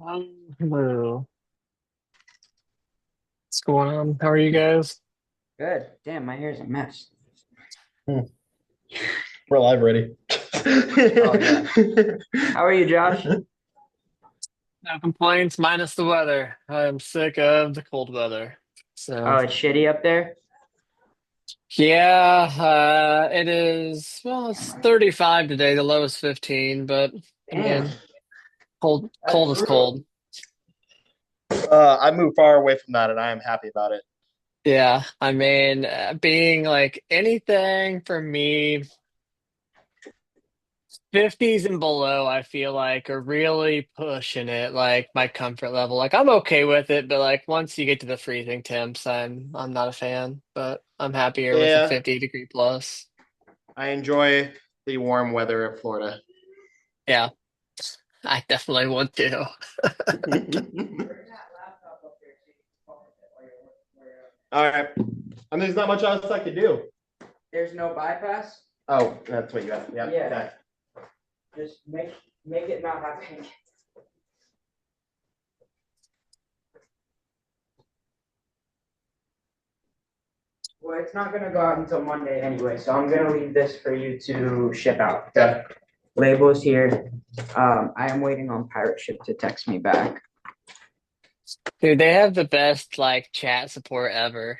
Hello. What's going on? How are you guys? Good. Damn, my hair's a mess. Hmm. We're live already. Oh yeah. How are you, Josh? No complaints, minus the weather. I'm sick of the cold weather. Oh, So, it's shitty up there. yeah, it is, well, it's 35 today. The low is 15, but Damn, again, cold, that's cold is brutal. cold. I moved far away from that, and I am happy about it. Yeah, I mean, being like anything for me, 50s and below, I feel like are really pushing it, like my comfort level. Like I'm okay with it, but like once you get to the freezing temps, I'm not a fan. But I'm happier with the Yeah, 50-degree plus. I enjoy the warm weather of Florida. Yeah, I definitely would too. All right. I mean, there's not much else I could do. There's no bypass. Oh, that's what you asked. Yeah. Yeah. Okay. Just make it not happen. Well, it's not gonna go out until Monday anyway, so I'm gonna leave this for you to ship out. Okay. Labels here. I am waiting on Pirate Ship to text me back. Dude, they have the best like chat support ever.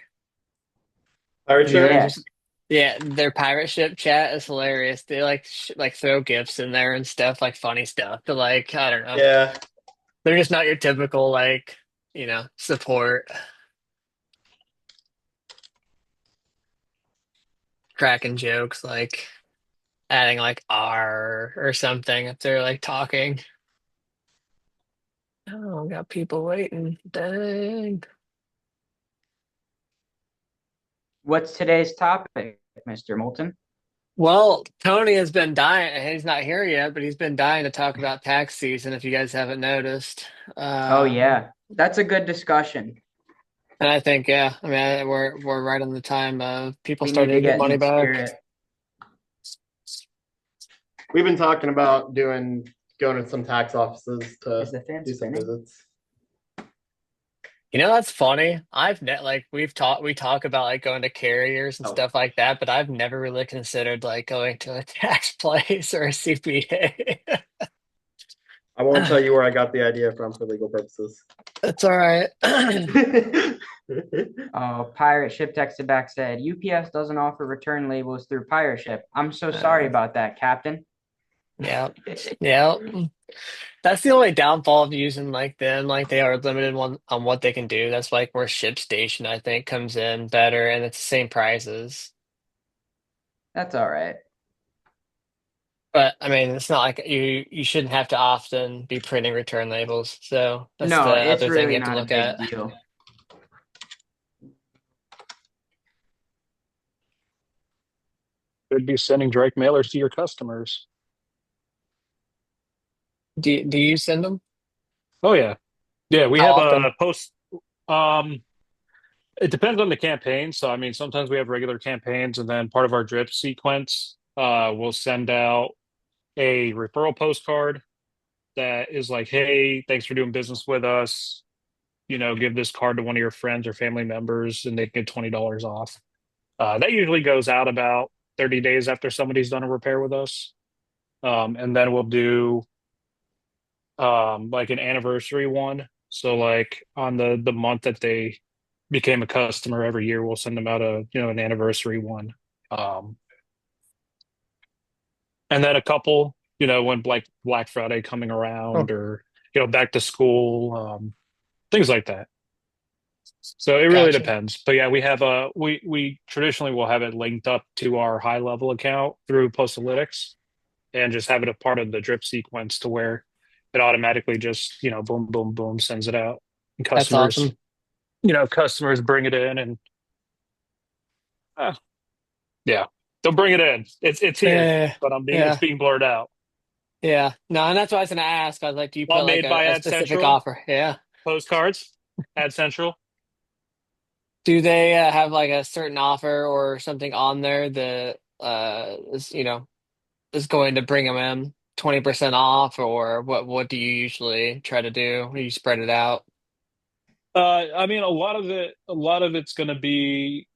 Pirate Have you heard of ship. Yeah, this? Yeah, their pirate ship chat is hilarious. They like like throw gifts in there and stuff, like funny stuff. But like, I don't know. Yeah. They're just not your typical like, support. Cracking jokes like adding like R or something if they're like talking. Oh, got people waiting. Dang. what's today's topic, Mr. Moulton? Well, Tony has been dying. He's not here yet, but he's been dying to talk about tax season if you guys haven't noticed. Oh Uh, yeah, that's a good discussion. and I think, yeah, I mean, we're right on the time of people We need starting to to get get in money the back. spirit. We've been talking about going to some tax offices Is to the fan do some spinning? visits. That's funny. We talk about like going to carriers and Oh, stuff like that, but I've never really considered like going to a tax place or a CPA. I won't tell you where I got the idea from for legal purposes. That's all right. Pirate Ship texted back said UPS doesn't offer return labels through Pirate Ship. I'm so sorry Uh, about that, Captain. yeah, yeah. That's the only downfall of using like them. Like they are limited on what they can do. That's like where ShipStation I think comes in better, and it's the same prices. That's all right. But I mean, it's not like you shouldn't have to often be printing return labels. So that's the No, it's other thing really you have to not a look big at. deal. Could be sending direct mailers to your customers. Do you send them? Oh yeah. Yeah, we How have often? a post um it depends on the campaign. So I mean sometimes we have regular campaigns and then part of our drip sequence we'll send out a referral postcard that is like, hey, thanks for doing business with us. Give this card to one of your friends or family members and they get $20 off. That usually goes out about 30 days after somebody's done a repair with us. And then we'll do like an anniversary one. So like on the month that they became a customer every year, we'll send them out an anniversary one. Um, and then a couple, when like Black Friday coming Oh, around or back to school, things like that. So it really gotcha. depends. But yeah, we traditionally will have it linked up to our high level account through Postalytics and just have it a part of the drip sequence to where it automatically just, boom, boom, boom, sends it out. And That's customers, awesome. customers bring it in and uh, yeah, they'll bring it in. It's here, Yeah, but it's yeah, being blurred out. yeah. No, and that's what I was gonna ask. I was like, do you All put like made by a Ad specific Central, offer? Yeah. postcards, Ad Central. Do they have like a certain offer or something on there that is going to bring them in 20% off, or what do you usually try to do? You spread it out. I mean, a lot of it's going to be.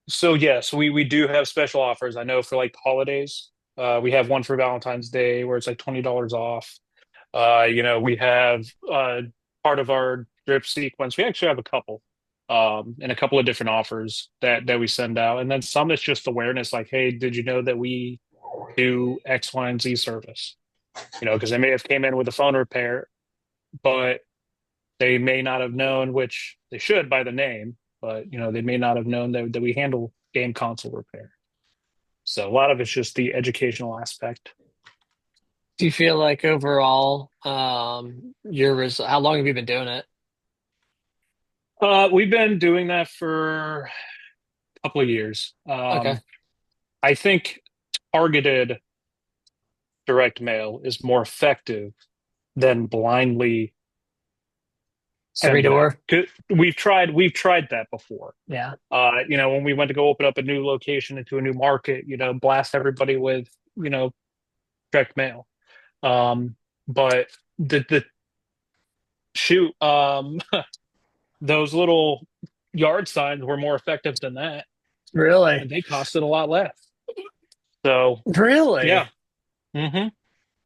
So yes, we do have special offers. I know for like holidays, we have one for Valentine's Day where it's like $20 off. We have part of our drip sequence. We actually have a couple, and a couple of different offers that we send out, and then some is just awareness, like, hey, did you know that we do X, Y, and Z service? Because they may have came in with a phone repair, but they may not have known, which they should by the name, but they may not have known that we handle game console repair. So a lot of it's just the educational aspect. Do you feel like overall, how long have you been doing it? We've been doing that for a couple of years. Okay, I think targeted direct mail is more effective than blindly every send it out. door. 'Cause we've tried that before. Yeah, When we went to go open up a new location into a new market, blast everybody with, direct mail. But the shoot, those little yard signs were more effective than that, really, and they costed a lot less. So really. yeah. Hmm.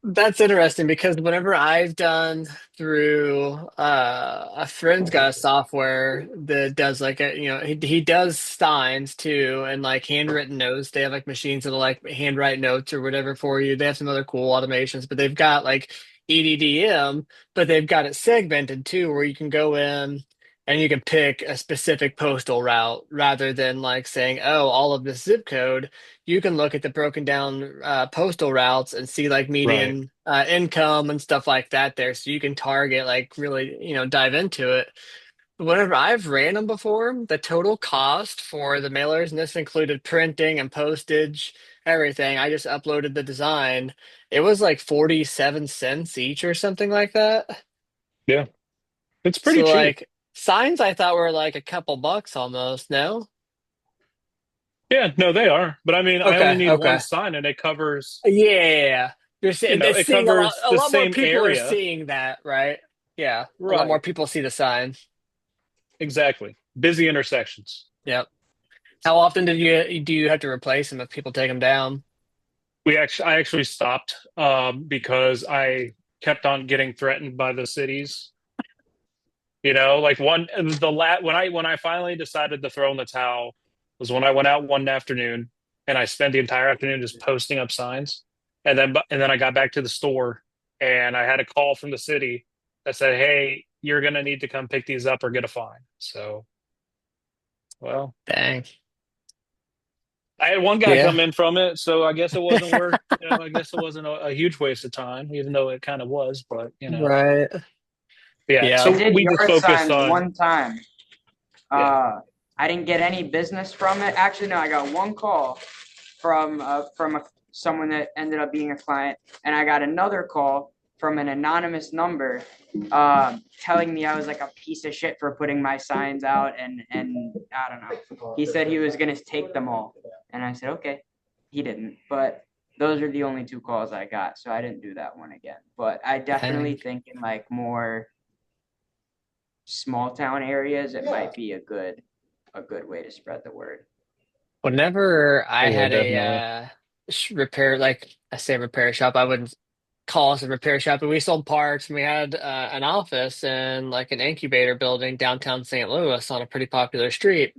That's interesting because whenever I've done through a friend's got a software that does like he does signs too and like handwritten notes. They have like machines that'll like handwrite notes or whatever for you. They have some other cool automations, but they've got like EDDM, but they've got it segmented too where you can go in and you can pick a specific postal route rather than like saying, oh, all of this zip code. You can look at the broken down postal routes and see like Right. median income and stuff like that there. So you can target like really, dive into it. Whenever I've ran them before, the total cost for the mailers, and this included printing and postage, everything, I just uploaded the design. It was like 47 cents each or something like that. Yeah, it's pretty So cheap. like signs I thought were like a couple bucks almost, no? Yeah, no, they are. But I mean, I only Okay, need one okay. sign, and it covers, Yeah, you're seeing it's it seeing a lot. covers A the lot more same people are area. seeing that, right? Yeah, a lot more Right. people see the sign. Exactly. Busy intersections. Yep. How often do you have to replace them if people take them down? I actually stopped because I kept on getting threatened by the cities. Like when I finally decided to throw in the towel was when I went out one afternoon and I spent the entire afternoon just posting up signs, and then I got back to the store and I had a call from the city that said, "Hey, you're gonna need to come pick these up or get a fine." So, well, Dang. I had one guy Yeah. come in from it, so I guess it wasn't worth. I guess it wasn't a huge waste of time, even though it kind of was. But Right. yeah. I Yeah. So did we just yard focused signs on one time. yeah. I didn't get any business from it. Actually, no, I got one call from someone that ended up being a client, and I got another call from an anonymous number, telling me I was like a piece of shit for putting my signs out, and I don't know. He said he was gonna take them all, and I said okay. He didn't, but those are the only two calls I got, so I didn't do that one again. But I definitely Dang. think in like more small town areas, it might be a good way to spread the word. Whenever I Oh yeah, had a definitely. repair, like I say repair shop, I wouldn't call us a repair shop, but we sold parts and we had an office and like an incubator building downtown St. Louis on a pretty popular street.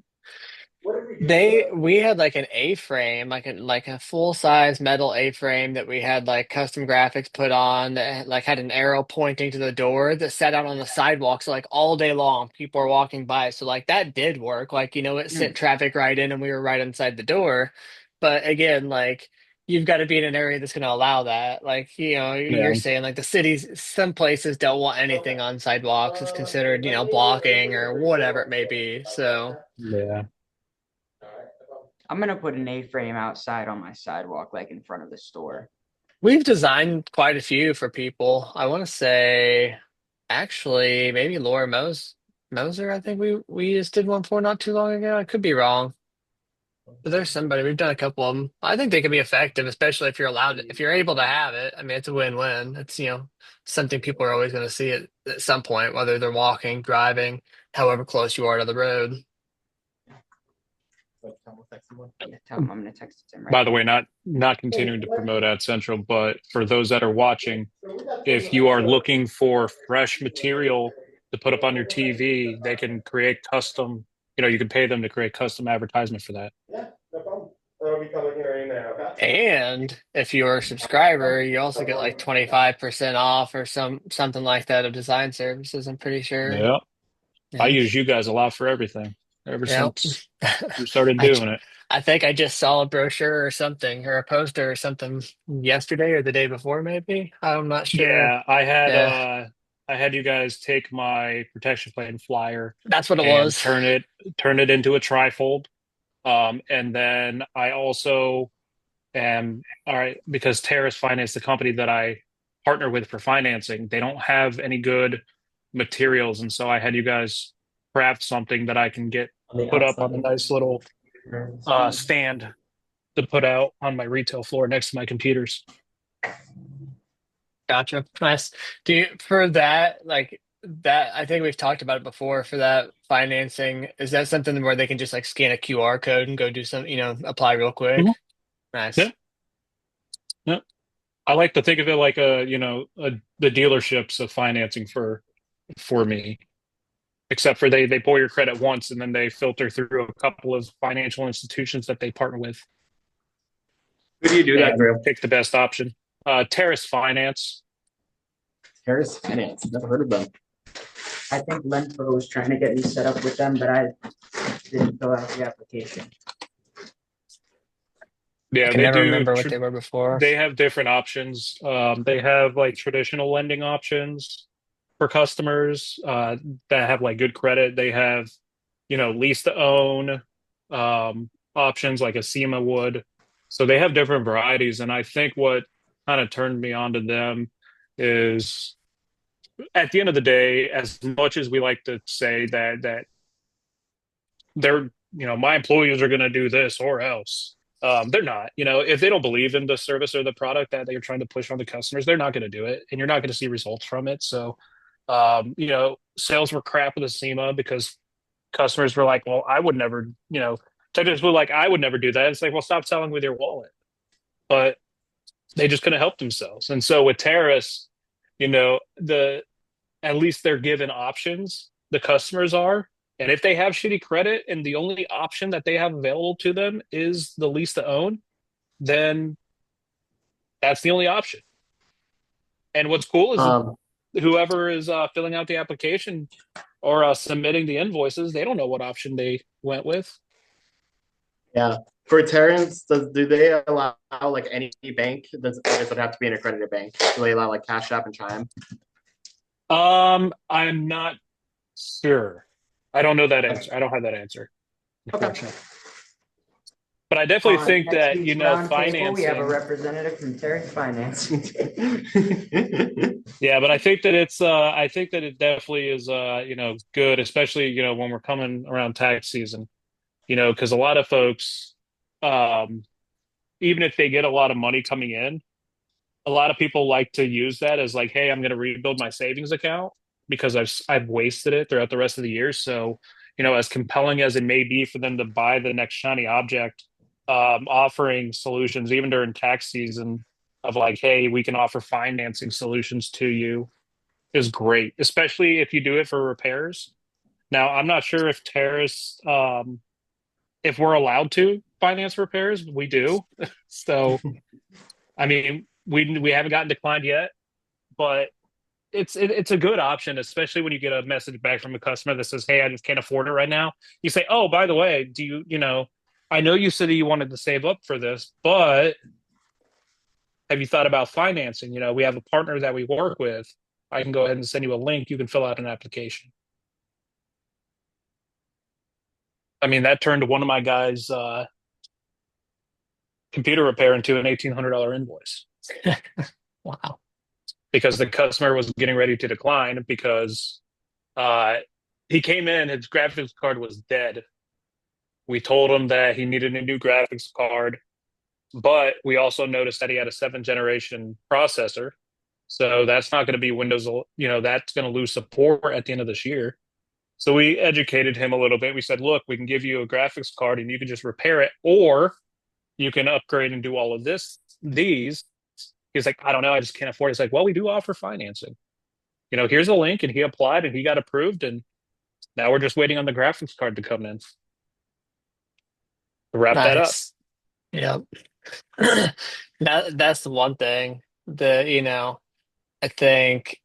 We had like an A-frame, like a full-size metal A-frame that we had like custom graphics put on that like had an arrow pointing to the door that sat out on the sidewalk. So like all day long, people were walking by. So like that did work. Like, it Hmm. sent traffic right in and we were right inside the door. But again, like you've got to be in an area that's going to allow that. Like, you're Yeah. saying like the cities, some places don't want anything on sidewalks. It's considered, blocking or whatever it may be. So. Yeah. I'm gonna put an A-frame outside on my sidewalk, like in front of the store. We've designed quite a few for people. I want to say, actually, maybe Moser. I think we just did one for not too long ago. I could be wrong. But there's somebody, we've done a couple of them. I think they can be effective, especially if you're allowed if you're able to have it. I mean, it's a win-win. It's, something people are always going to see at some point, whether they're walking, driving, however close you are to the road. Yeah, tell him I'm gonna text it to him right By the now. way, not continuing to promote Ad Central, but for those that are watching, if you are looking for fresh material to put up on your TV, they can create custom, you can pay them to create custom advertisement for that. Yeah, no problem. That'll be coming here in there, okay? And if you're a subscriber, you also get like 25% off or something like that of design services, I'm pretty sure. Yeah. I Yeah. use you guys a lot for everything ever Yeah. since we started I doing it. I think I just saw a brochure or something or a poster or something yesterday or the day before, maybe. I'm not sure. Yeah, I had Yeah, I had you guys take my protection plate flyer that's what it and was. turn it into a trifold. And then I also am all right because Terrace Finance, the company that I partner with for financing, they don't have any good materials, and so I had you guys craft something that I can get On the put up on a outside. nice little stand to put out on my retail floor next to my computers. Gotcha. Nice. Do you, for that, like that, I think we've talked about it before for that financing. Is that something where they can just like scan a QR code and go do some, apply real quick? Mhm. Yeah, Nice. yeah. I like to think of it like the dealerships of financing for me, except for they pull your credit once and then they filter through a couple of financial institutions that they partner with Who do you do that and through? pick the best option. Terrace Finance. Harris Finance. Never heard of them. I think Lenpro was trying to get me set up with them, but I didn't fill out the application. I Yeah, can they never do. remember what they were before. They have different options. They have like traditional lending options for customers that have like good credit. They have, lease to own options like a SEMA would. So they have different varieties. And I think what kind of turned me on to them is at the end of the day, as much as we like to say that they're, my employees are going to do this or else. They're not. If they don't believe in the service or the product that they're trying to push on the customers, they're not going to do it, and you're not going to see results from it. So, sales were crap with the SEMA because customers were like, "Well, I would never," technicians were like, "I would never do that." It's like, well, stop selling with your wallet. But they just couldn't help themselves, and so with Terrace, the at least they're given options. The customers are. And if they have shitty credit and the only option that they have available to them is the lease to own, then that's the only option. And what's cool is that Um, whoever is filling out the application or submitting the invoices, they don't know what option they went with. yeah. For Terrans, do they allow like any bank? Does it have to be an accredited bank? Do they allow like Cash App and Chime? I'm not sure. I don't know that Okay. answer. I don't have that answer, Okay. unfortunately. But I definitely On think next that, week's roundtable, we have a financing. representative from Terrace Finance. Yeah, but I think that it definitely is good, especially, when we're coming around tax season, because a lot of folks, um, even if they get a lot of money coming in, a lot of people like to use that as like, hey, I'm going to rebuild my savings account because I've wasted it throughout the rest of the year. So, as compelling as it may be for them to buy the next shiny object, offering solutions even during tax season of like, hey, we can offer financing solutions to you is great, especially if you do it for repairs. Now, I'm not sure if Terrace, if we're allowed to finance repairs. We do. So, I mean, we haven't gotten declined yet, but it's a good option, especially when you get a message back from a customer that says, "Hey, I just can't afford it right now." You say, "Oh, by the way, do I know you said that you wanted to save up for this, but have you thought about financing? We have a partner that we work with. I can go ahead and send you a link. You can fill out an application." I mean, that turned one of my guys' computer repair into an $1,800 invoice Wow. because the customer was getting ready to decline because uh, he came in, his graphics card was dead We told him that he needed a new graphics card, but we also noticed that he had a seventh generation processor. So that's not going to be Windows, that's going to lose support at the end of this year. So we educated him a little bit. We said, look, we can give you a graphics card and you can just repair it, or you can upgrade and do all of these. He's like, I don't know, I just can't afford it. It's like, well, we do offer financing. Here's a link, and he applied and he got approved, and now we're just waiting on the graphics card to come in to wrap that up. Nice. Yep. That's the one thing that, I think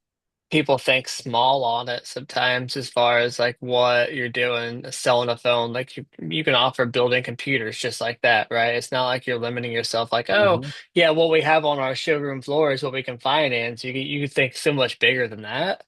people think small on it sometimes as far as like what you're doing, selling a phone. Like you can offer building computers just like that, right? It's not like you're limiting yourself like, oh, Mm-hmm. yeah, what we have on our showroom floor is what we can finance. You could think so much bigger than that.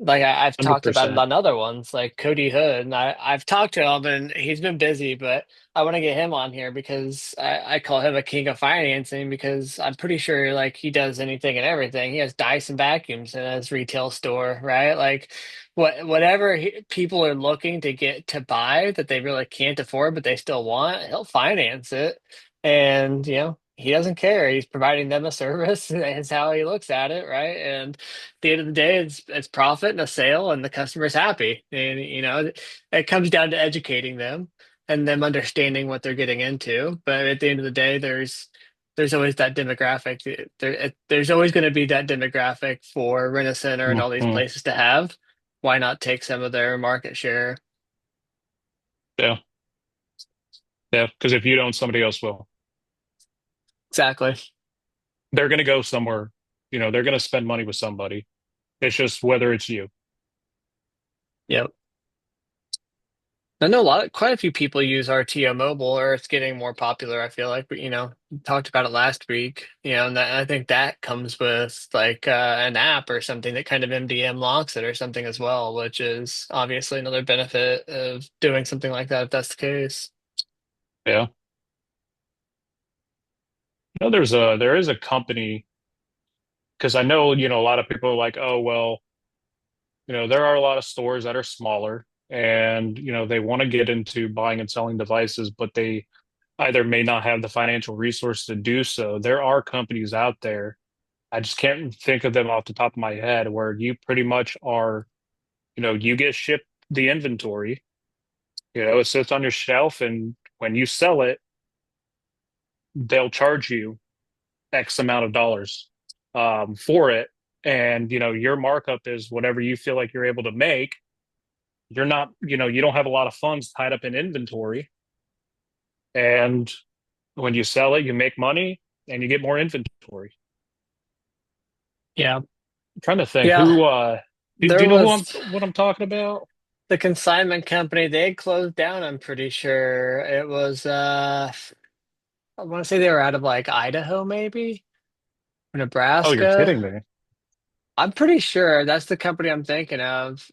Like I've talked about it 100%. on other ones, like Cody Hood, and I've talked to him and he's been busy, but I want to get him on here because I call him a king of financing because I'm pretty sure like he does anything and everything. He has Dyson vacuums in his retail store, right? Like whatever people are looking to get to buy that they really can't afford but they still want, he'll finance it. And he doesn't care. He's providing them a service. That's how he looks at it, right? And at the end of the day, it's profit and a sale, and the customer's happy. And it comes down to educating them and them understanding what they're getting into. But at the end of the day, there's always that demographic. There's always going to be that demographic for Rent a Center and all these Mm-hmm. places to have. Why not take some of their market share? Yeah. Yeah. Because if you don't, somebody else will. Exactly. They're going to go somewhere. They're going to spend money with somebody. It's just whether it's you. Yep. I know quite a few people use RTO Mobile, or it's getting more popular. I feel like, but we talked about it last week. And I think that comes with like an app or something that kind of MDM locks it or something as well, which is obviously another benefit of doing something like that if that's the case. Yeah. There is a company, because I know, a lot of people are like, oh, well, there are a lot of stores that are smaller and, they want to get into buying and selling devices, but they either may not have the financial resource to do so. There are companies out there. I just can't think of them off the top of my head where you pretty much are, you get shipped the inventory, it sits on your shelf, and when you sell it, they'll charge you X amount of dollars for it. And, your markup is whatever you feel like you're able to make. You're not, you don't have a lot of funds tied up in inventory. And when you sell it, you make money and you get more inventory. Yeah. I'm trying to think Yeah. who, do There you know was what I'm talking about? the consignment company, they had closed down, I'm pretty sure. It was I want to say they were out of like Idaho maybe, or Oh, you're Nebraska. kidding me. I'm pretty sure that's the company I'm thinking of.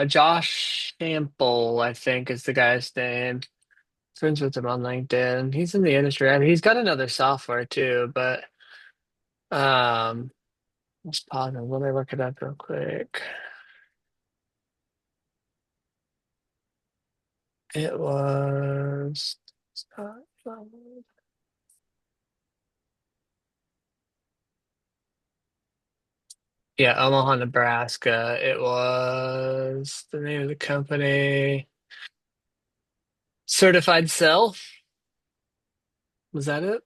Josh Sample, I think is the guy's name. Friends with him on LinkedIn. He's in the industry. I mean, he's got another software too, but um, let's pause and let me look it up real quick. It was yeah, Omaha, Nebraska. It was the name of the company. Certified Cell. Was that it?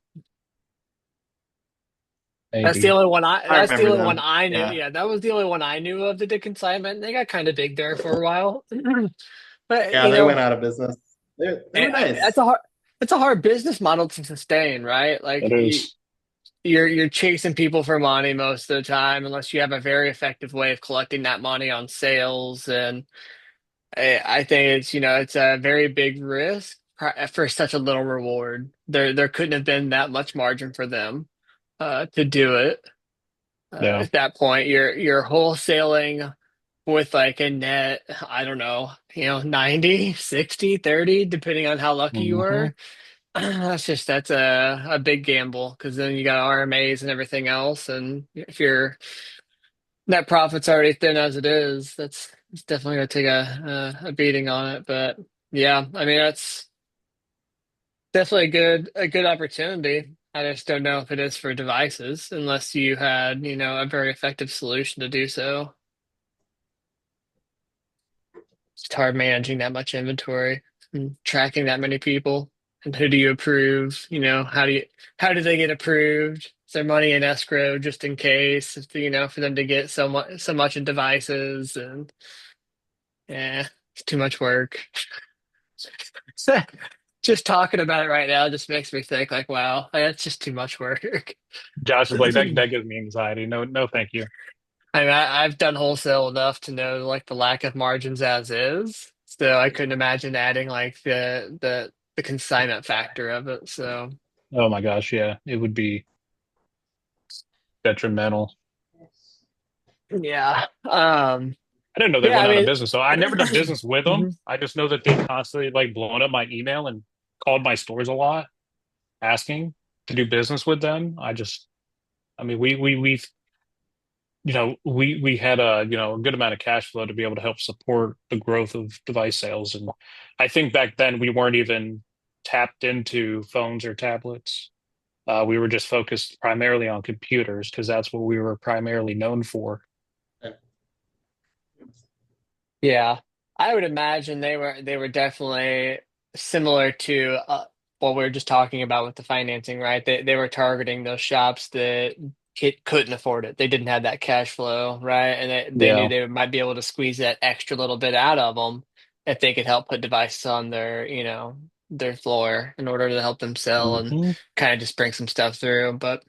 That's the Maybe. only one I I that's the remember only one them. I knew. Yeah. Yeah, that was the only one I knew of that did consignment. They got kind of big there for a while. But Yeah, they went out of business. They were that's nice. a hard business model to sustain, right? Like It is. you're chasing people for money most of the time unless you have a very effective way of collecting that money on sales. And I think it's a very big risk for such a little reward. There couldn't have been that much margin for them to do it. Yeah. At that point, you're wholesaling with like a net, I don't know, 90, 60, 30, depending on how lucky you Hmm. were. That's a big gamble because then you got RMAs and everything else. And if your net profit's already thin as it is, it's definitely gonna take a beating on it. But yeah, I mean, Definitely a good opportunity. I just don't know if it is for devices unless you had, a very effective solution to do so. It's hard managing that much inventory and tracking that many people. And who do you approve? How do they get approved? Is there money in escrow just in case, for them to get so much in devices and yeah, it's too much work. Just talking about it right now just makes me think like, wow, that's just too much work. Josh is like that gives me anxiety. No, no, thank you. I've done wholesale enough to know like the lack of margins as is. So I couldn't imagine adding like the consignment factor of it. So Oh my gosh, yeah, it would be detrimental. yeah. I didn't know they Yeah, I went out of mean business, so I never done business with them. mhm. I just know that they constantly like blowing up my email and called my stores a lot, asking to do business with them. I mean, we've we had a good amount of cash flow to be able to help support the growth of device sales, and I think back then we weren't even tapped into phones or tablets. We were just focused primarily on computers because that's what we were primarily known for. Yeah, I would imagine they were definitely similar to what we were just talking about with the financing, right? They were targeting those shops that couldn't afford it. They didn't have that cash flow, right? And they knew Yeah. they might be able to squeeze that extra little bit out of them if they could help put devices on their floor in order to help them sell and Hmm. kind of just bring some stuff through. But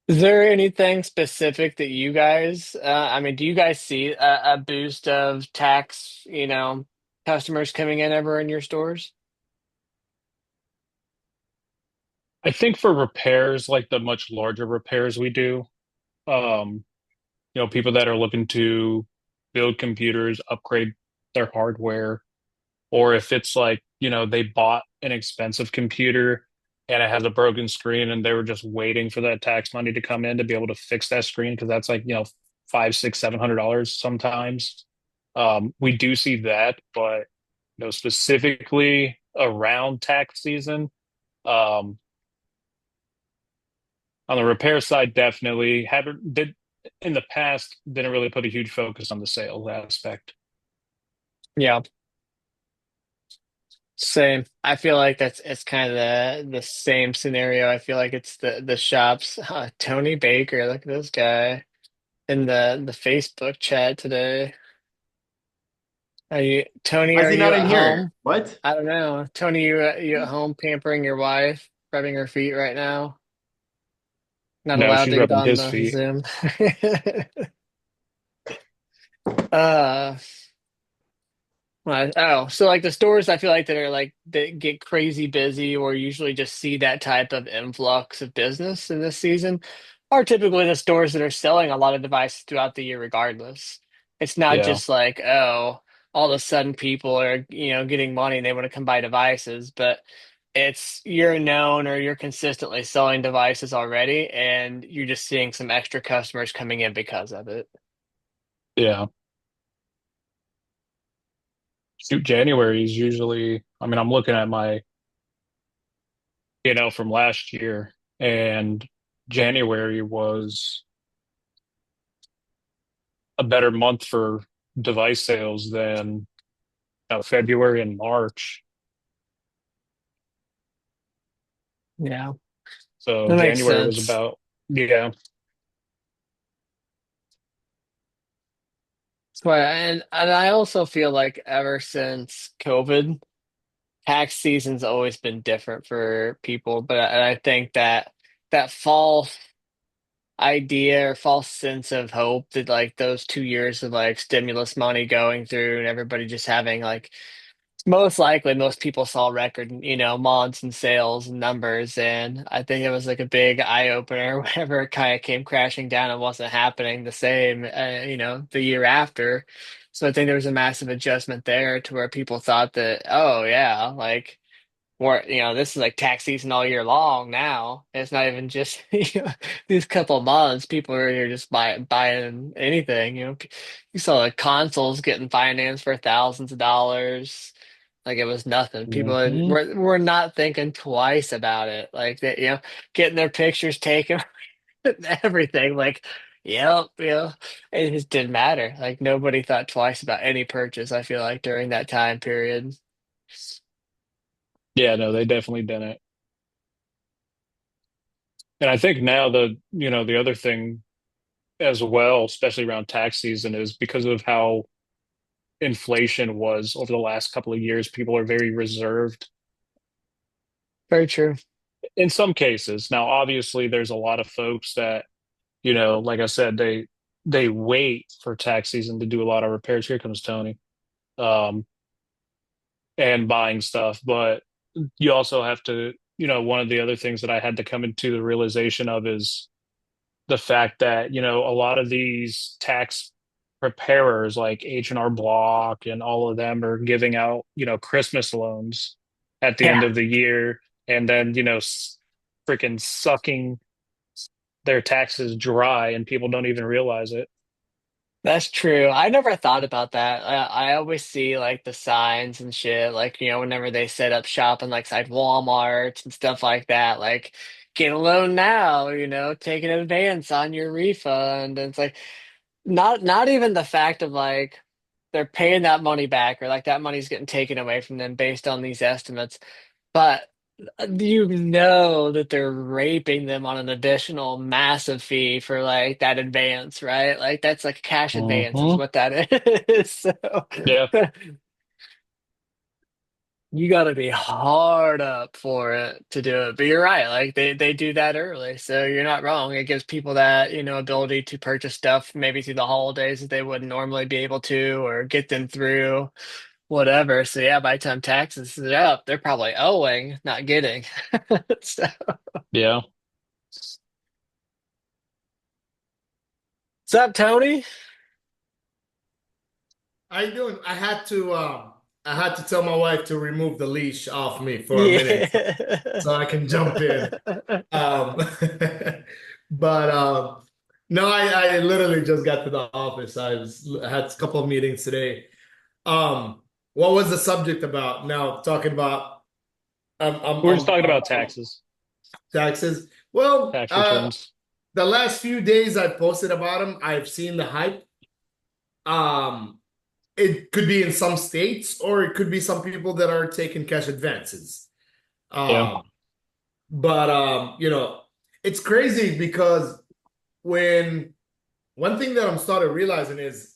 is there anything specific that you guys, I mean, do you guys see a boost of tax, customers coming in ever in your stores? I think for repairs, like the much larger repairs we do, um, people that are looking to build computers, upgrade their hardware, or if it's like, they bought an expensive computer and it has a broken screen and they were just waiting for that tax money to come in to be able to fix that screen because that's like, five, six, $700 sometimes. We do see that, but specifically around tax season, um, on the repair side, definitely haven't did in the past didn't really put a huge focus on the sales aspect. Yeah, same. I feel like it's kind of the same scenario. I feel like it's the shops. Tony Baker, look at this guy in the Facebook chat today. Tony? Why is Are he you not in at here? home? What? I don't know. Tony, you at home pampering your wife, rubbing her feet right now? Not No, allowed she's to get rubbing on his the feet. Zoom. Uh, so like the stores, I feel like that are like that get crazy busy or usually just see that type of influx of business in this season are typically the stores that are selling a lot of devices throughout the year, regardless. It's not Yeah, just like, oh, all of a sudden people are, getting money and they want to come buy devices, but it's you're known or you're consistently selling devices already, and you're just seeing some extra customers coming in because of it. yeah. Shoot, January is usually. I mean, I'm looking at my from last year, and January was a better month for device sales than February and March. Yeah, So that makes January was sense. about, yeah, Right, and I also feel like ever since COVID, tax season's always been different for people, but I think that false idea or false sense of hope that like those 2 years of like stimulus money going through and everybody just having like most likely most people saw record, months and sales and numbers, and I think it was like a big eye opener whenever it kind of came crashing down and wasn't happening the same, the year after. So I think there was a massive adjustment there to where people thought that, oh yeah, like this is like tax season all year long now. It's not even just these couple months. People are here just buying anything. You saw like consoles getting financed for thousands of dollars. Like it was nothing. Hmm. Were not thinking twice about it. Like that, getting their pictures taken, and everything. Like, yep, it just didn't matter. Like nobody thought twice about any purchase. I feel like during that time period. Yeah, no, they definitely didn't. And I think now the other thing as well, especially around tax season, is because of how inflation was over the last couple of years, people are very reserved Very true. in some cases. Now, obviously, there's a lot of folks that, like I said, they wait for tax season to do a lot of repairs. Here comes Tony, um, and buying stuff. But you also have to, one of the other things that I had to come into the realization of is the fact that, a lot of these tax preparers like H&R Block and all of them are giving out, Christmas loans at the end Yeah. of the year and then, freaking sucking their taxes dry and people don't even realize it. That's true. I never thought about that. I always see like the signs and shit, like, whenever they set up shop in like side Walmart and stuff like that, like get a loan now, take an advance on your refund. And it's like not even the fact of like they're paying that money back or like that money's getting taken away from them based on these estimates. But you know that they're raping them on an additional massive fee for like that advance, right? Like that's like cash advance is Hmm. what that is. So Yeah. you got to be hard up for it to do it. But you're right, like they do that early. So you're not wrong. It gives people that, ability to purchase stuff maybe through the holidays that they wouldn't normally be able to or get them through whatever. So yeah, by the time taxes is up, they're probably owing, not getting. So, Yeah. what's up, Tony? How you doing? I had to tell my wife to remove the leash off me for a minute Yeah. so I can jump in. Um, but no, I literally just got to the office. I had a couple of meetings today. Um, what was the subject about? Now talking about We're just talking about taxes, taxes. Well, tax returns. the last few days I've posted about them. I've seen the hype. Um, it could be in some states, or it could be some people that are taking cash advances. Yeah. Um, but it's crazy because when one thing that I'm started realizing is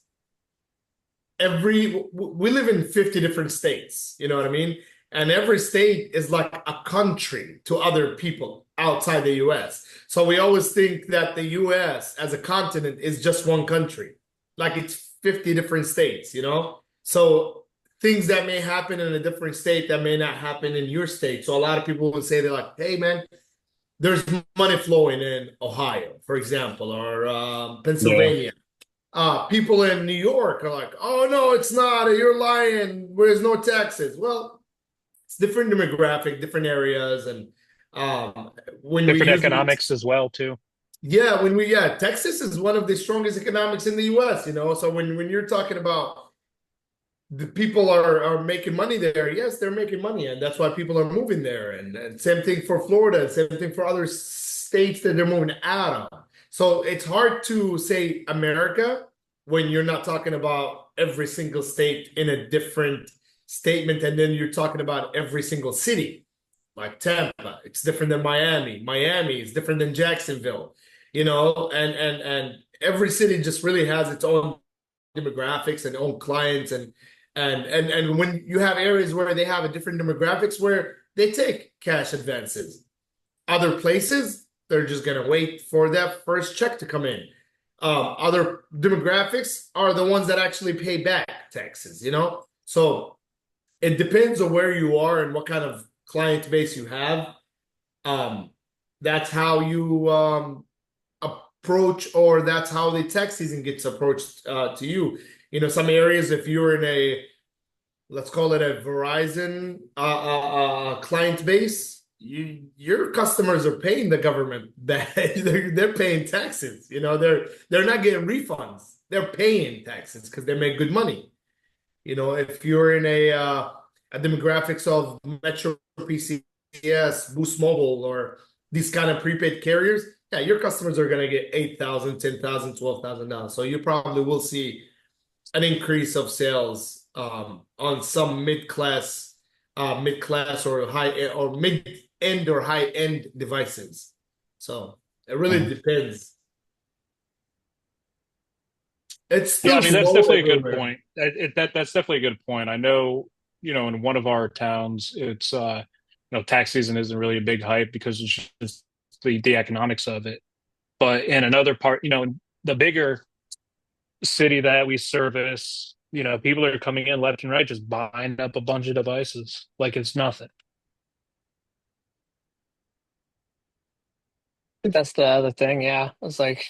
we live in 50 different states, you know what I mean? And every state is like a country to other people outside the US. So we always think that the US as a continent is just one country, like it's 50 different states, you know? So things that may happen in a different state that may not happen in your state. So a lot of people will say, they're like, hey man, there's money flowing in Ohio, for example, or Yeah. Pennsylvania. People in New York are like, oh no, it's not. You're lying. There's no taxes. Well, it's different demographic, different areas, and um, when we Different use these, economics as well, too. yeah, Texas is one of the strongest economics in the U.S. You know, so when you're talking about the people are making money there, yes, they're making money, and that's why people are moving there. And same thing for Florida, same thing for other states that they're moving out of. So it's hard to say America when you're not talking about every single state in a different statement, and then you're talking about every single city, like Tampa. It's different than Miami. Miami is different than Jacksonville, you know, and every city just really has its own demographics and own clients and when you have areas where they have a different demographics where they take cash advances, other places they're just gonna wait for that first check to come in. Other demographics are the ones that actually pay back taxes, you know. So it depends on where you are and what kind of client base you have. Um, that's how you approach, or that's how the tax season gets approached to you. You know, some areas, if you're in a, let's call it a Verizon client base, your customers are paying the government that they're paying taxes. You know, they're not getting refunds. They're paying taxes because they make good money. You know, if you're in a demographics of Metro PCS, Boost Mobile, or these kind of prepaid carriers, yeah, your customers are going to get $8,000, $10,000, $12,000. So you probably will see an increase of sales on some mid-class or high or mid-end or high-end devices. So it really depends. It's Yeah, still I mean that's slow definitely a good everywhere. point. That's definitely a good point. I know, in one of our towns, it's tax season isn't really a big hype because it's just the economics of it. But in another part, the bigger city that we service, people are coming in left and right just buying up a bunch of devices like it's nothing. That's the other thing. Yeah, it's like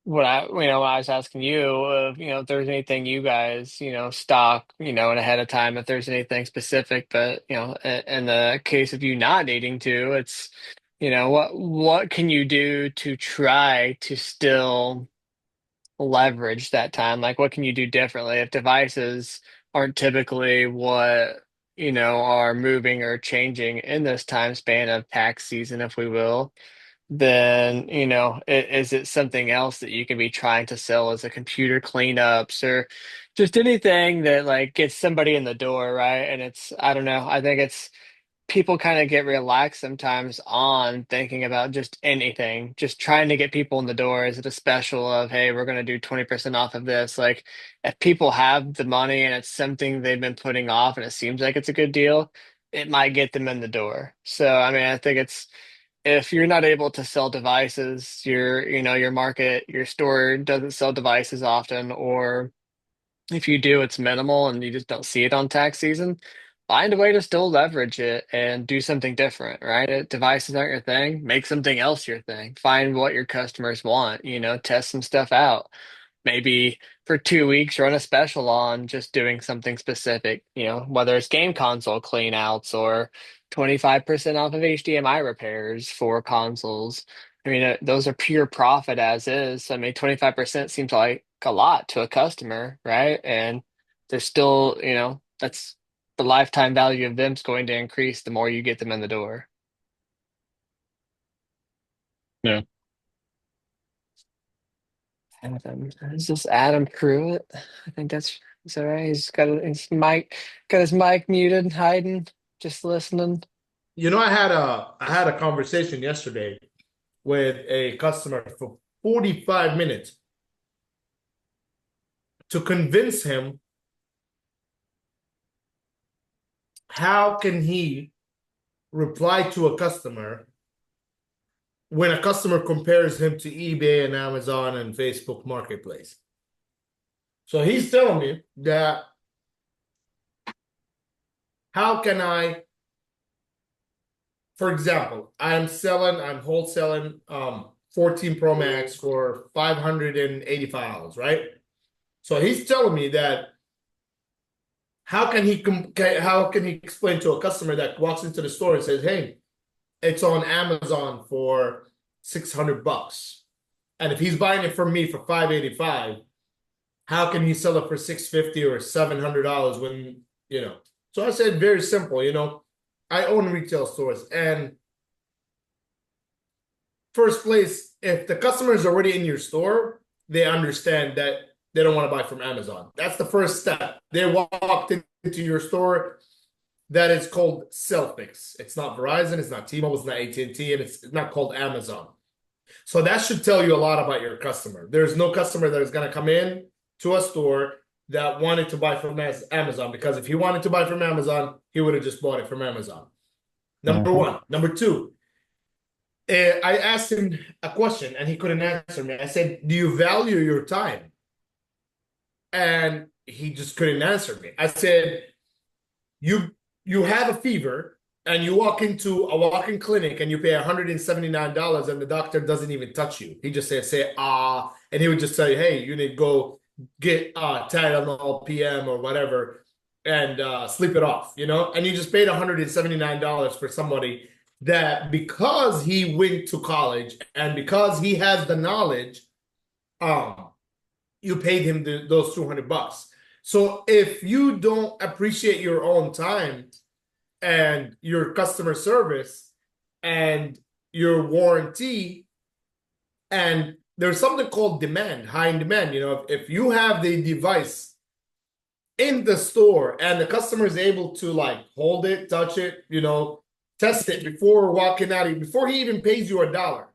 when I was asking you, if there's anything you guys, stock, and ahead of time, if there's anything specific, but in the case of you not needing to, it's, what can you do to try to still leverage that time? Like, what can you do differently if devices aren't typically what, are moving or changing in this time span of tax season, if we will? Then, is it something else that you can be trying to sell as a computer cleanups or just anything that like gets somebody in the door, right? And I don't know, I think it's people kind of get relaxed sometimes on thinking about just anything, just trying to get people in the door. Is it a special of, hey, we're going to do 20% off of this? Like, if people have the money and it's something they've been putting off and it seems like it's a good deal, it might get them in the door. So, I mean, I think it's if you're not able to sell devices, your market, your store doesn't sell devices often, or if you do, it's minimal and you just don't see it on tax season, find a way to still leverage it and do something different, right? Devices aren't your thing, make something else your thing. Find what your customers want, test some stuff out. Maybe for 2 weeks run a special on just doing something specific, whether it's game console cleanouts or 25% off of HDMI repairs for consoles. I mean, those are pure profit as is. I mean, 25% seems like a lot to a customer, right? And there's still, that's the lifetime value of them's going to increase the more you get them in the door. Yeah. Is this Adam Pruitt? I think is that right? He's got his mic muted, hiding, just listening. I had a conversation yesterday with a customer for 45 minutes to convince him how can he reply to a customer when a customer compares him to eBay and Amazon and Facebook Marketplace. So he's telling me that how can I, for example, I'm wholesaling 14 Pro Max for $585, right? So he's telling me that how can he explain to a customer that walks into the store and says, "Hey, it's on Amazon for $600." And if he's buying it from me for $585, how can he sell it for $650 or $700 when, So I said, very simple, I own retail stores. And first place, if the customer is already in your store, they understand that they don't want to buy from Amazon. That's the first step. They walked into your store. That is called self-mix. It's not Verizon, it's not T-Mobile, it's not AT&T, and it's not called Amazon. So that should tell you a lot about your customer. There's no customer that is going to come in to a store that wanted to buy from Amazon, because if he wanted to buy from Amazon, he would have just bought it from Amazon. Number one. Number two, I asked him a question and he couldn't answer me. I said, "Do you value your time?" And he just couldn't answer me. I said, you have a fever and you walk into a walk-in clinic and you pay $179 and the doctor doesn't even touch you. He just say and he would just say, "Hey, you need to go get Tylenol PM or whatever and sleep it off," and you just paid $179 for somebody that, because he went to college and because he has the knowledge, you paid him those $200. So if you don't appreciate your own time and your customer service and your warranty, and there's something called demand, high in demand. If you have the device in the store and the customer is able to like hold it, touch it, test it before walking out, before he even pays you a dollar,